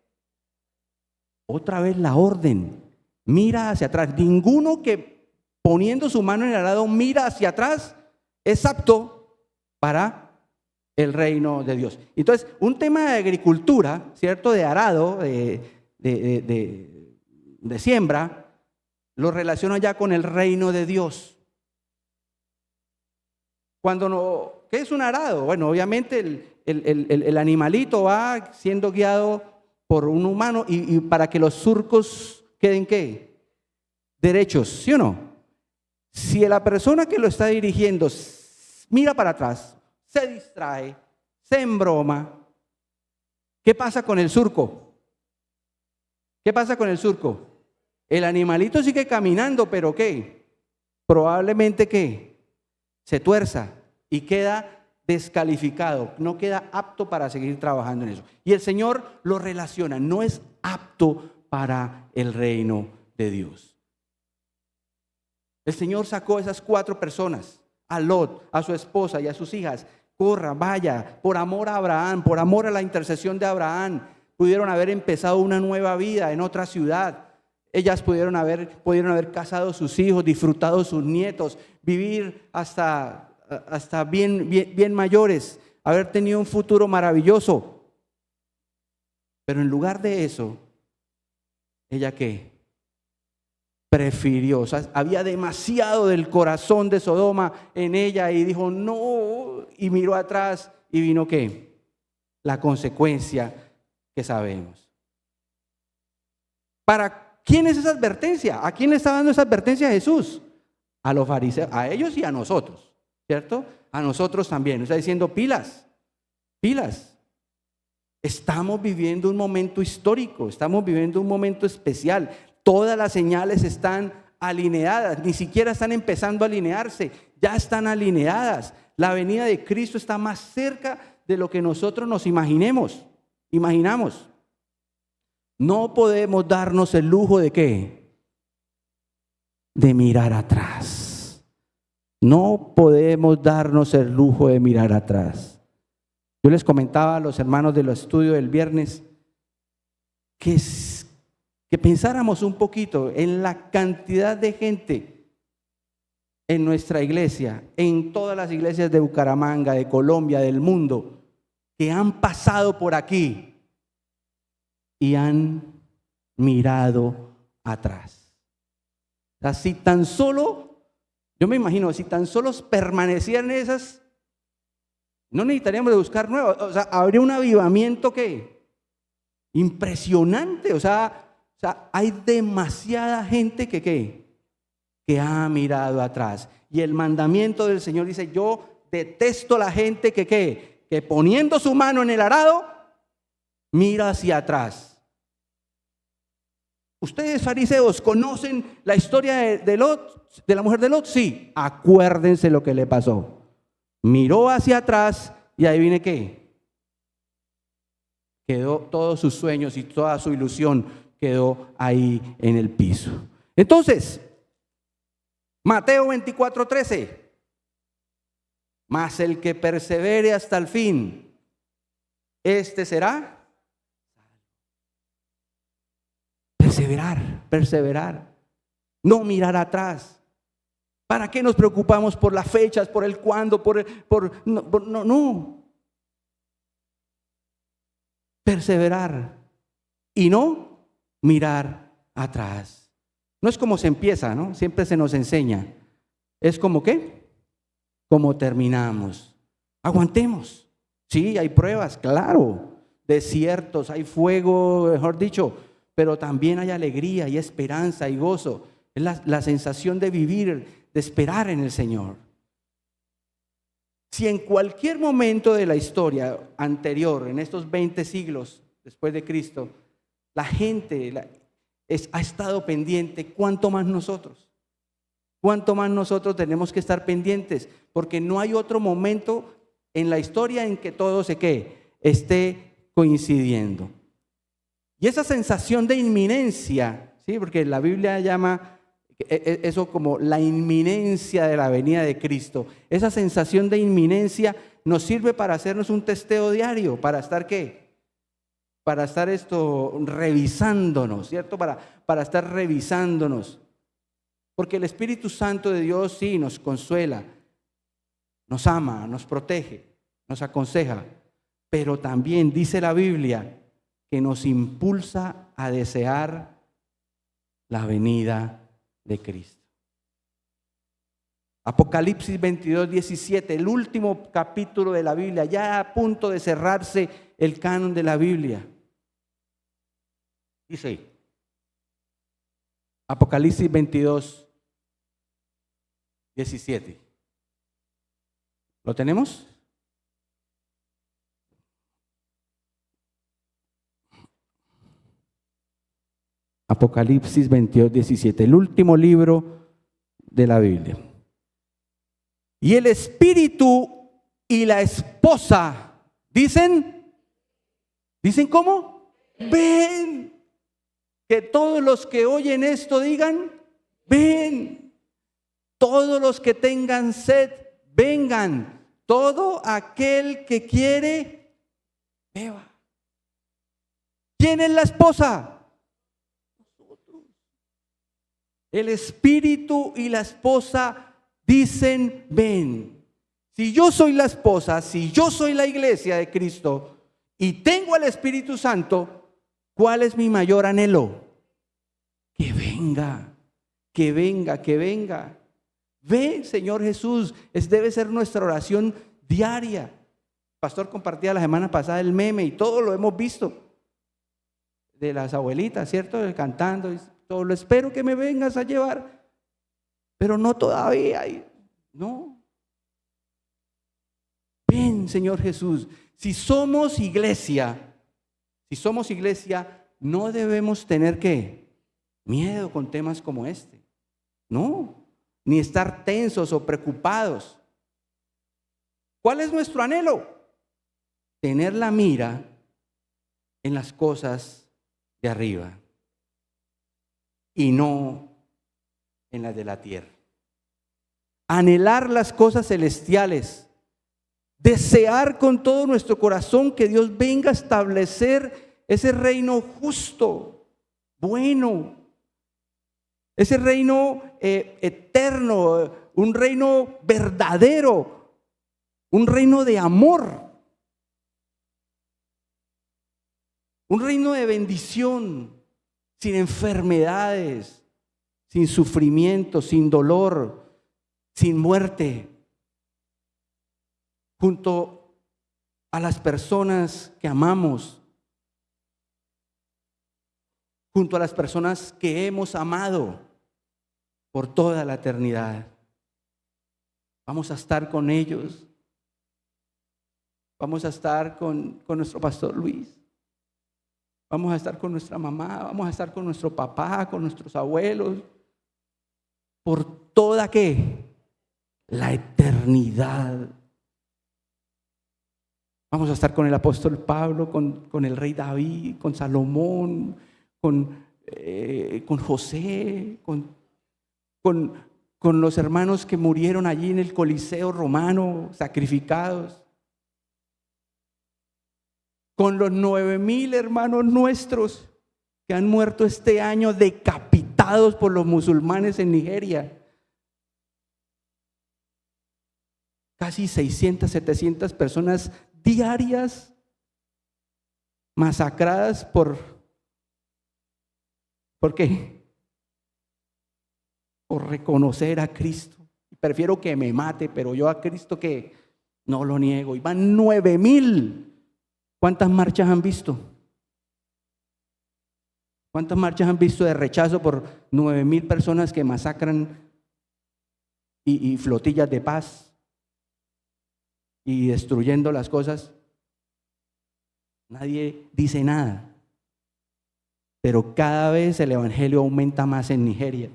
Otra vez la orden. Mira hacia atrás. Ninguno que poniendo su mano en el arado mira hacia atrás es apto para el reino de Dios. Entonces, un tema de agricultura, ¿cierto? De arado, de siembra, lo relaciona ya con el reino de Dios. Cuando no, ¿qué es un arado? Bueno, obviamente el animalito va siendo guiado por un humano y para que los surcos queden ¿qué? Derechos, ¿sí o no? Si la persona que lo está dirigiendo mira para atrás, se distrae, se embroma, ¿qué pasa con el surco? ¿Qué pasa con el surco? El animalito sigue caminando, pero ¿qué? Probablemente ¿qué? Se tuerza y queda descalificado, no queda apto para seguir trabajando en eso. Y el Señor lo relaciona, no es apto para el reino de Dios. El Señor sacó a esas 4 personas, a Lot, a su esposa y a sus hijas. Corra, vaya, por amor a Abraham, por amor a la intercesión de Abraham. Pudieron haber empezado una nueva vida en otra ciudad. Ellas pudieron haber casado sus hijos, disfrutado sus nietos, vivir hasta bien mayores, haber tenido un futuro maravilloso. Pero en lugar de eso, ¿ella qué? Prefirió, o sea, había demasiado del corazón de Sodoma en ella y dijo no, y miró atrás y vino ¿qué? La consecuencia que sabemos. ¿Para quién es esa advertencia? ¿A quién le está dando esa advertencia Jesús? A los fariseos, a ellos y a nosotros, ¿cierto? A nosotros también, está diciendo pilas, pilas. Estamos viviendo un momento histórico, estamos viviendo un momento especial. Todas las señales están alineadas, ni siquiera están empezando a alinearse, ya están alineadas. La venida de Cristo está más cerca de lo que nosotros nos imaginamos. No podemos darnos el lujo de ¿qué? De mirar atrás. No podemos darnos el lujo de mirar atrás. Yo les comentaba a los hermanos de los estudios del viernes que pensáramos un poquito en la cantidad de gente en nuestra iglesia, en todas las iglesias de Bucaramanga, de Colombia, del mundo, que han pasado por aquí y han mirado atrás. Así tan solo, yo me imagino, si tan solo permanecieran esas, no necesitaríamos de buscar nuevas. O sea, habría un avivamiento que impresionante. O sea, hay demasiada gente que ha mirado atrás. Y el mandamiento del Señor dice: yo detesto la gente que poniendo su mano en el arado, mira hacia atrás. Ustedes fariseos conocen la historia de Lot, de la mujer de Lot. Sí, acuérdense lo que le pasó. Miró hacia atrás y ahí viene qué. Quedó todos sus sueños y toda su ilusión quedó ahí en el piso. Entonces, Mateo 24:13. Mas el que persevere hasta el fin, este será. Perseverar, no mirar atrás. ¿Para qué nos preocupamos por las fechas, por el cuándo, no. Perseverar y no mirar atrás. No es como se empieza, ¿no? Siempre se nos enseña. Es como ¿qué? Como terminamos. Aguantemos. Sí, hay pruebas, claro. Desiertos, hay fuego, mejor dicho. Pero también hay alegría y esperanza y gozo. Es la sensación de vivir, de esperar en el Señor. Si en cualquier momento de la historia anterior, en estos 20 siglos después de Cristo, la gente ha estado pendiente, ¿cuánto más nosotros? ¿Cuánto más nosotros tenemos que estar pendientes? Porque no hay otro momento en la historia en que todo esté coincidiendo. Y esa sensación de inminencia, ¿sí? Porque la Biblia llama eso como la inminencia de la venida de Cristo. Esa sensación de inminencia nos sirve para hacernos un testeo diario, para estar ¿qué? Para estar revisándonos, ¿cierto? Para estar revisándonos. Porque el Espíritu Santo de Dios sí nos consuela, nos ama, nos protege, nos aconseja, pero también dice la Biblia que nos impulsa a desear la venida de Cristo. Apocalipsis 22:17, el último capítulo de la Biblia, ya a punto de cerrarse el canon de la Biblia. Dice, Apocalipsis 22:17. ¿Lo tenemos? Apocalipsis 22:17, el último libro de la Biblia. Y el espíritu y la esposa dicen ¿cómo? Ven. Que todos los que oyen esto digan, ven. Todos los que tengan sed, vengan. Todo aquel que quiere, beba. ¿Quién es la esposa? El espíritu y la esposa dicen, ven. Si yo soy la esposa, si yo soy la iglesia de Cristo y tengo al Espíritu Santo, ¿cuál es mi mayor anhelo? Que venga, que venga, que venga. Ven, Señor Jesús, debe ser nuestra oración diaria. El pastor compartía la semana pasada el meme y todo lo hemos visto. De las abuelitas, ¿cierto? Cantando. Todo lo espero que me vengas a llevar. Pero no todavía. No. Ven, Señor Jesús. Si somos iglesia, no debemos tener ¿qué? Miedo con temas como este. No. Ni estar tensos o preocupados. ¿Cuál es nuestro anhelo? Tener la mira en las cosas de arriba y no en las de la tierra. Anhelar las cosas celestiales. Desear con todo nuestro corazón que Dios venga a establecer ese reino justo, bueno, ese reino eterno, un reino verdadero, un reino de amor, un reino de bendición, sin enfermedades, sin sufrimiento, sin dolor, sin muerte, junto a las personas que amamos, junto a las personas que hemos amado por toda la eternidad. Vamos a estar con ellos. Vamos a estar con nuestro pastor Luis. vamos a estar con nuestra mamá, vamos a estar con nuestro papá, con nuestros abuelos, por toda ¿qué? La eternidad. Vamos a estar con el apóstol Pablo, con el rey David, con Salomón, con José, con los hermanos que murieron allí en el Coliseo romano, sacrificados, con los 9,000 hermanos nuestros que han muerto este año decapitados por los musulmanes en Nigeria. Casi 600, 700 personas diarias masacradas ¿por qué? Por reconocer a Cristo. Prefiero que me mate, pero yo a Cristo que no lo niego. Y van 9,000. ¿Cuántas marchas han visto? ¿Cuántas marchas han visto de rechazo por 9,000 personas que masacran y flotillas de paz y destruyendo las cosas? Nadie dice nada. Pero cada vez el evangelio aumenta más en Nigeria.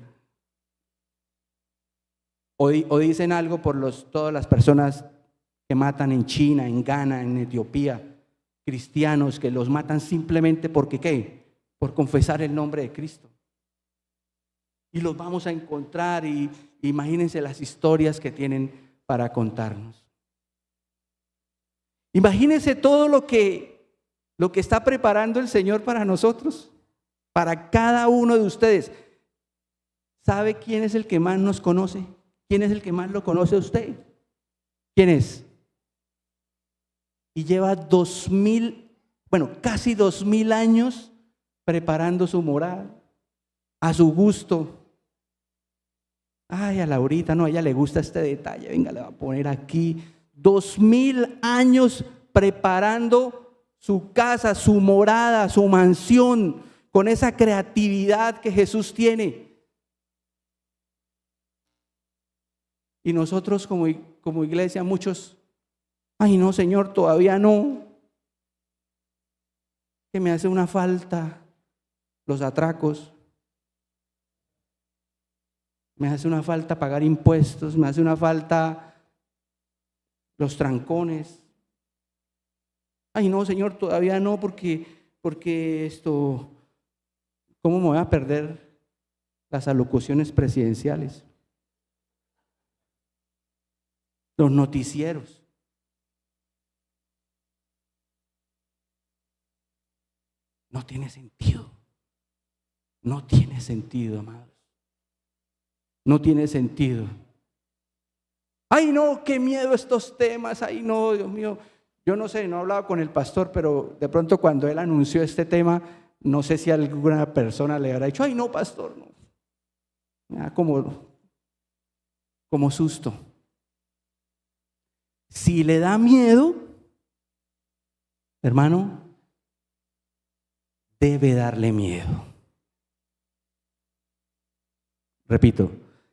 O dicen algo por todas las personas que matan en China, en Ghana, en Etiopía, cristianos que los matan simplemente porque ¿qué? Por confesar el nombre de Cristo. Y los vamos a encontrar y imagínense las historias que tienen para contarnos. Imagínense todo lo que está preparando el Señor para nosotros, para cada uno de ustedes. ¿Sabe quién es el que más nos conoce? ¿Quién es el que más lo conoce a usted? ¿Quién es? Y lleva casi 2,000 años preparando su morada a su gusto. Ay, a Laurita, no, a ella le gusta este detalle, venga, le va a poner aquí 2,000 años preparando su casa, su morada, su mansión, con esa creatividad que Jesús tiene. Y nosotros como iglesia, muchos, ay no, Señor, todavía no, que me hace una falta los atracos, me hace una falta pagar impuestos, me hace una falta los trancones. Ay no, Señor, todavía no, porque esto, ¿cómo me voy a perder las alocuciones presidenciales? Los noticieros. No tiene sentido. No tiene sentido, amados. No tiene sentido. Ay, no, qué miedo estos temas. Ay, no, Dios mío. Yo no sé, no he hablado con el pastor, pero de pronto cuando él anunció este tema, no sé si alguna persona le habrá dicho, ay, no, pastor, no. Me da como susto. Si le da miedo, hermano, debe darle miedo. Repito,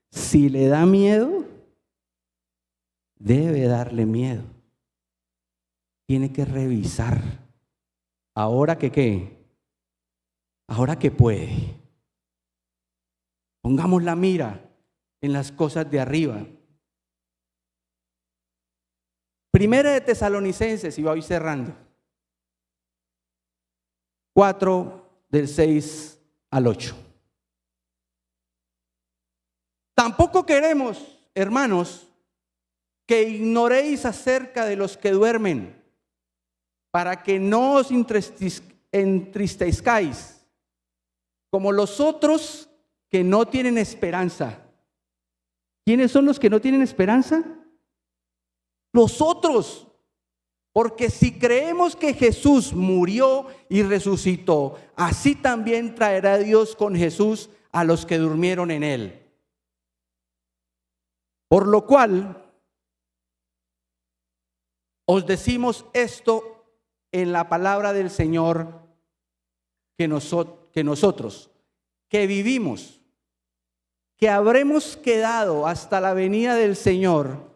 si le da miedo, debe darle miedo. Tiene que revisar. Ahora que qué, ahora que puede. Pongamos la mira en las cosas de arriba. Primera de Tesalonicenses, y voy cerrando. 4 del 6 al 8. Tampoco queremos, hermanos, que ignoréis acerca de los que duermen, para que no os entristezcáis, como los otros que no tienen esperanza. ¿Quiénes son los que no tienen esperanza? Los otros. Porque si creemos que Jesús murió y resucitó, así también traerá Dios con Jesús a los que durmieron en él. Por lo cual, os decimos esto en la palabra del Señor, que nosotros, que vivimos, que habremos quedado hasta la venida del Señor,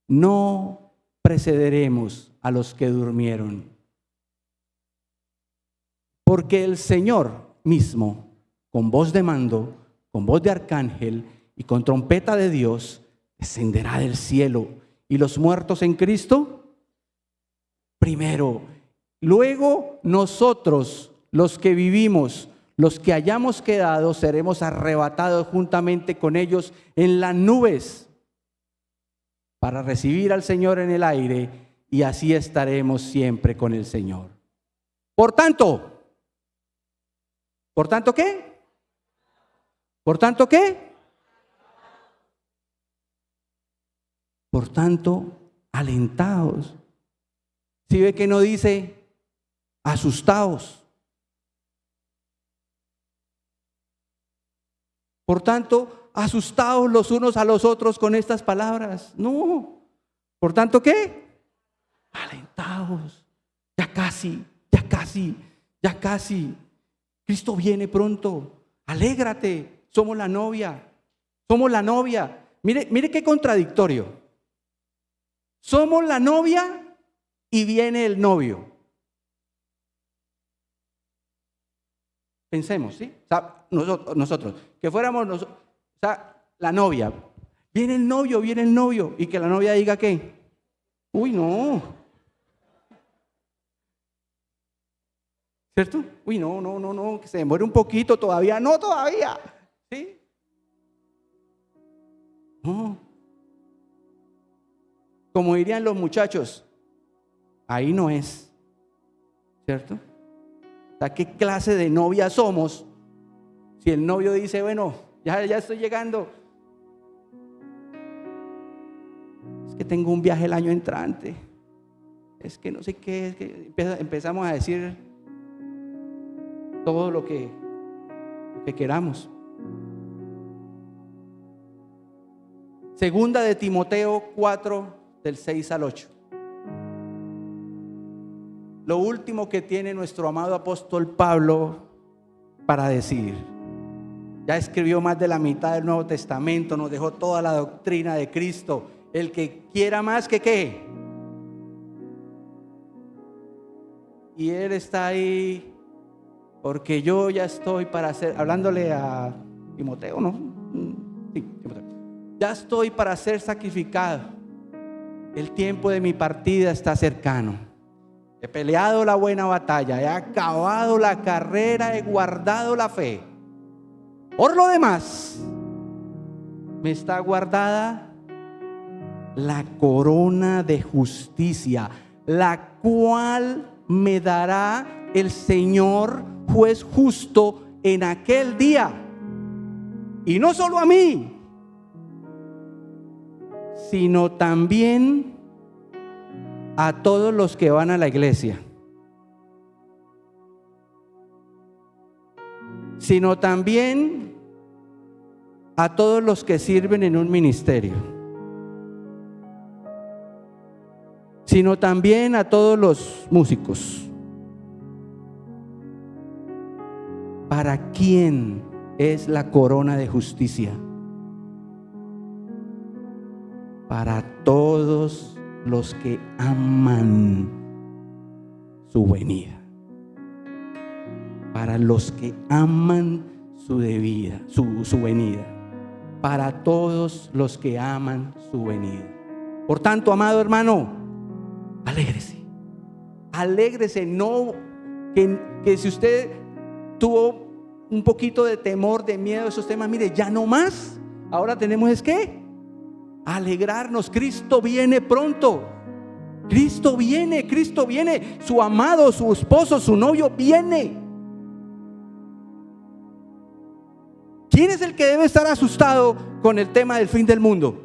no precederemos a los que durmieron. porque el Señor mismo, con voz de mando, con voz de arcángel y con trompeta de Dios, descenderá del cielo, y los muertos en Cristo primero. Luego nosotros, los que vivimos, los que hayamos quedado, seremos arrebatados juntamente con ellos en las nubes para recibir al Señor en el aire, y así estaremos siempre con el Señor. ¿Por tanto qué? ¿Por tanto qué? Por tanto, alentaos. Si ve que no dice asustaos. Por tanto, asustaos los unos a los otros con estas palabras. No. ¿Por tanto qué? Alentaos. Ya casi, ya casi, ya casi. Cristo viene pronto. Alégrate. Somos la novia. Somos la novia. Mire qué contradictorio. Somos la novia y viene el novio. Pensemos, ¿sí? O sea, nosotros, que fuéramos nosotros, o sea, la novia. Viene el novio, y que la novia diga ¿qué? Uy, no. ¿Cierto? Uy, no, que se demore un poquito todavía. No, todavía. ¿Sí? No. Como dirían los muchachos, ahí no es. ¿Cierto? O sea, ¿qué clase de novia somos si el novio dice, bueno, ya estoy llegando? Es que tengo un viaje el año entrante. Es que no sé qué, es que empezamos a decir todo lo que queramos. Segunda de Timoteo 4, del 6 al 8. Lo último que tiene nuestro amado apóstol Pablo para decir. Ya escribió más de la mitad del Nuevo Testamento, nos dejó toda la doctrina de Cristo. El que quiera más que qué. Y él está ahí porque yo ya estoy para ser, hablándole a Timoteo, ¿no? Sí, Timoteo. Ya estoy para ser sacrificado. El tiempo de mi partida está cercano. He peleado la buena batalla, he acabado la carrera, he guardado la fe. Por lo demás, me está guardada la corona de justicia, la cual me dará el Señor juez justo en aquel día. Y no solo a mí, sino también a todos los que van a la iglesia, sino también a todos los que sirven en un ministerio, sino también a todos los músicos. ¿Para quién es la corona de justicia? Para todos los que aman su venida. Para los que aman su venida. Para todos los que aman su venida. Por tanto, amado hermano, alégrese. Alégrese. No que si usted tuvo un poquito de temor, de miedo a esos temas, mire, ya no más. Ahora tenemos es que alegrarnos. Cristo viene pronto. Cristo viene. Su amado, su esposo, su novio viene. ¿Quién es el que debe estar asustado con el tema del fin del mundo?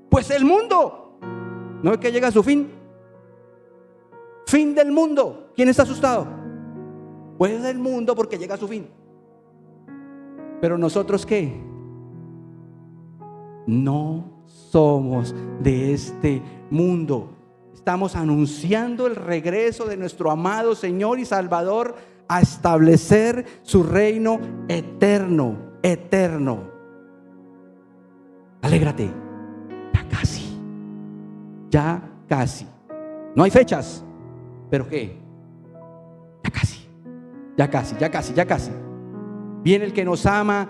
Pues el mundo. ¿No es que llega a su fin? Fin del mundo. ¿Quién está asustado? Pues el mundo, porque llega a su fin. Pero nosotros ¿qué? No somos de este mundo. Estamos anunciando el regreso de nuestro amado Señor y Salvador a establecer su reino eterno, eterno. Alégrate. Ya casi. Ya casi. No hay fechas, pero ¿qué? Ya casi. Ya casi, ya casi, ya casi. Viene el que nos ama,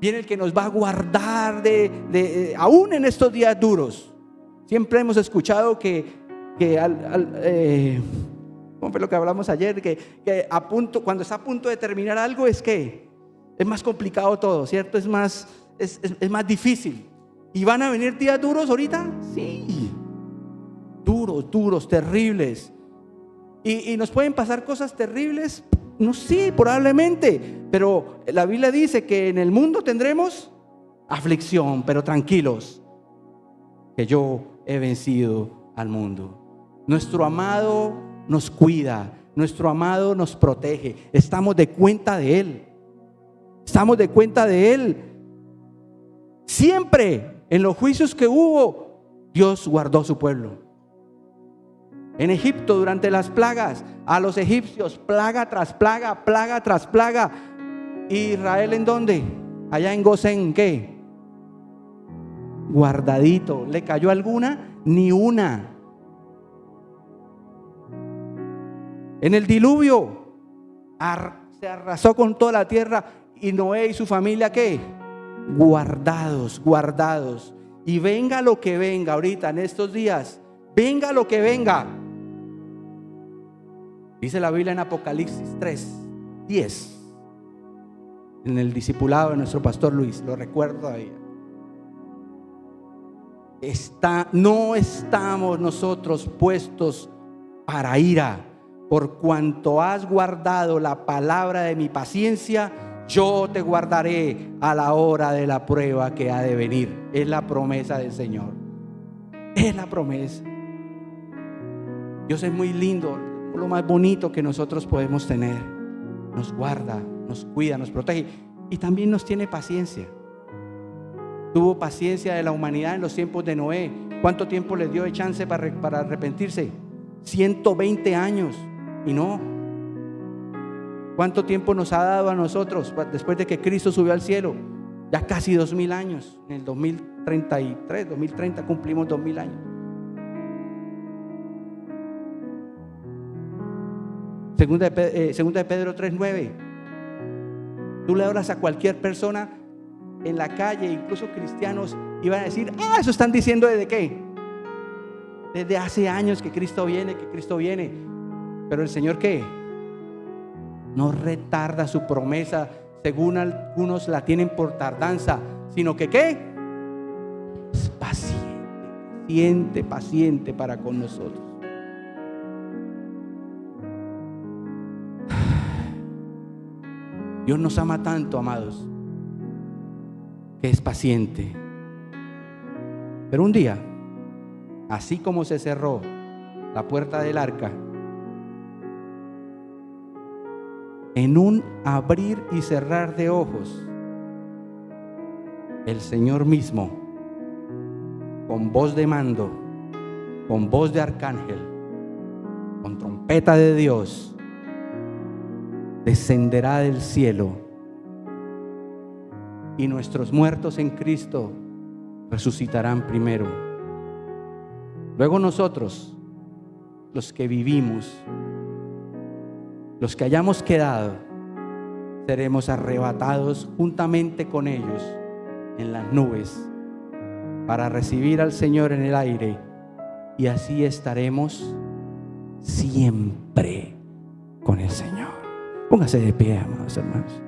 viene el que nos va a guardar aún en estos días duros. Siempre hemos escuchado que ¿cómo fue lo que hablamos ayer? Que cuando está a punto de terminar algo es más complicado todo, ¿cierto? Es más difícil. ¿Y van a venir días duros ahorita? Sí. Duros, terribles. ¿Y nos pueden pasar cosas terribles? No, sí, probablemente. Pero la Biblia dice que en el mundo tendremos aflicción, pero tranquilos, que yo he vencido al mundo. Nuestro amado nos cuida, nuestro amado nos protege. Estamos de cuenta de Él. Estamos de cuenta de Él. Siempre en los juicios que hubo, Dios guardó su pueblo. En Egipto, durante las plagas, a los egipcios, plaga tras plaga, plaga tras plaga. ¿Israel en dónde? Allá en Gosén, ¿qué? Guardadito. ¿Le cayó alguna? Ni una. En el diluvio se arrasó con toda la tierra, y Noé y su familia, ¿qué? Guardados. Y venga lo que venga ahorita en estos días, venga lo que venga. Dice la Biblia en Apocalipsis 3:10, en el discipulado de nuestro pastor Luis, lo recuerdo todavía. No estamos nosotros puestos para ira. Por cuanto has guardado la palabra de mi paciencia, yo te guardaré a la hora de la prueba que ha de venir. Es la promesa del Señor. Es la promesa. Dios es muy lindo, lo más bonito que nosotros podemos tener. Nos guarda, nos cuida, nos protege y también nos tiene paciencia. Tuvo paciencia de la humanidad en los tiempos de Noé. ¿Cuánto tiempo les dio de chance para arrepentirse? 120 años. Y no. ¿Cuánto tiempo nos ha dado a nosotros después de que Cristo subió al cielo? Ya casi 2000 años. En el 2030 cumplimos 2000 años. Segunda de Pedro 3:9. Tú le hablas a cualquier persona en la calle, incluso cristianos, y van a decir: eso están diciendo ¿desde qué? Desde hace años que Cristo viene. Pero el Señor, ¿qué? No retarda su promesa, según algunos la tienen por tardanza, sino que ¿qué? Es paciente para con nosotros. Dios nos ama tanto, amados, que es paciente. Pero un día, así como se cerró la puerta del arca, en un abrir y cerrar de ojos, el Señor mismo, con voz de mando, con voz de arcángel, con trompeta de Dios, descenderá del cielo, y nuestros muertos en Cristo resucitarán primero. Luego nosotros, los que vivimos, los que hayamos quedado, seremos arrebatados juntamente con ellos en las nubes para recibir al Señor en el aire, y así estaremos siempre con el Señor. Póngase de pie, amados hermanos.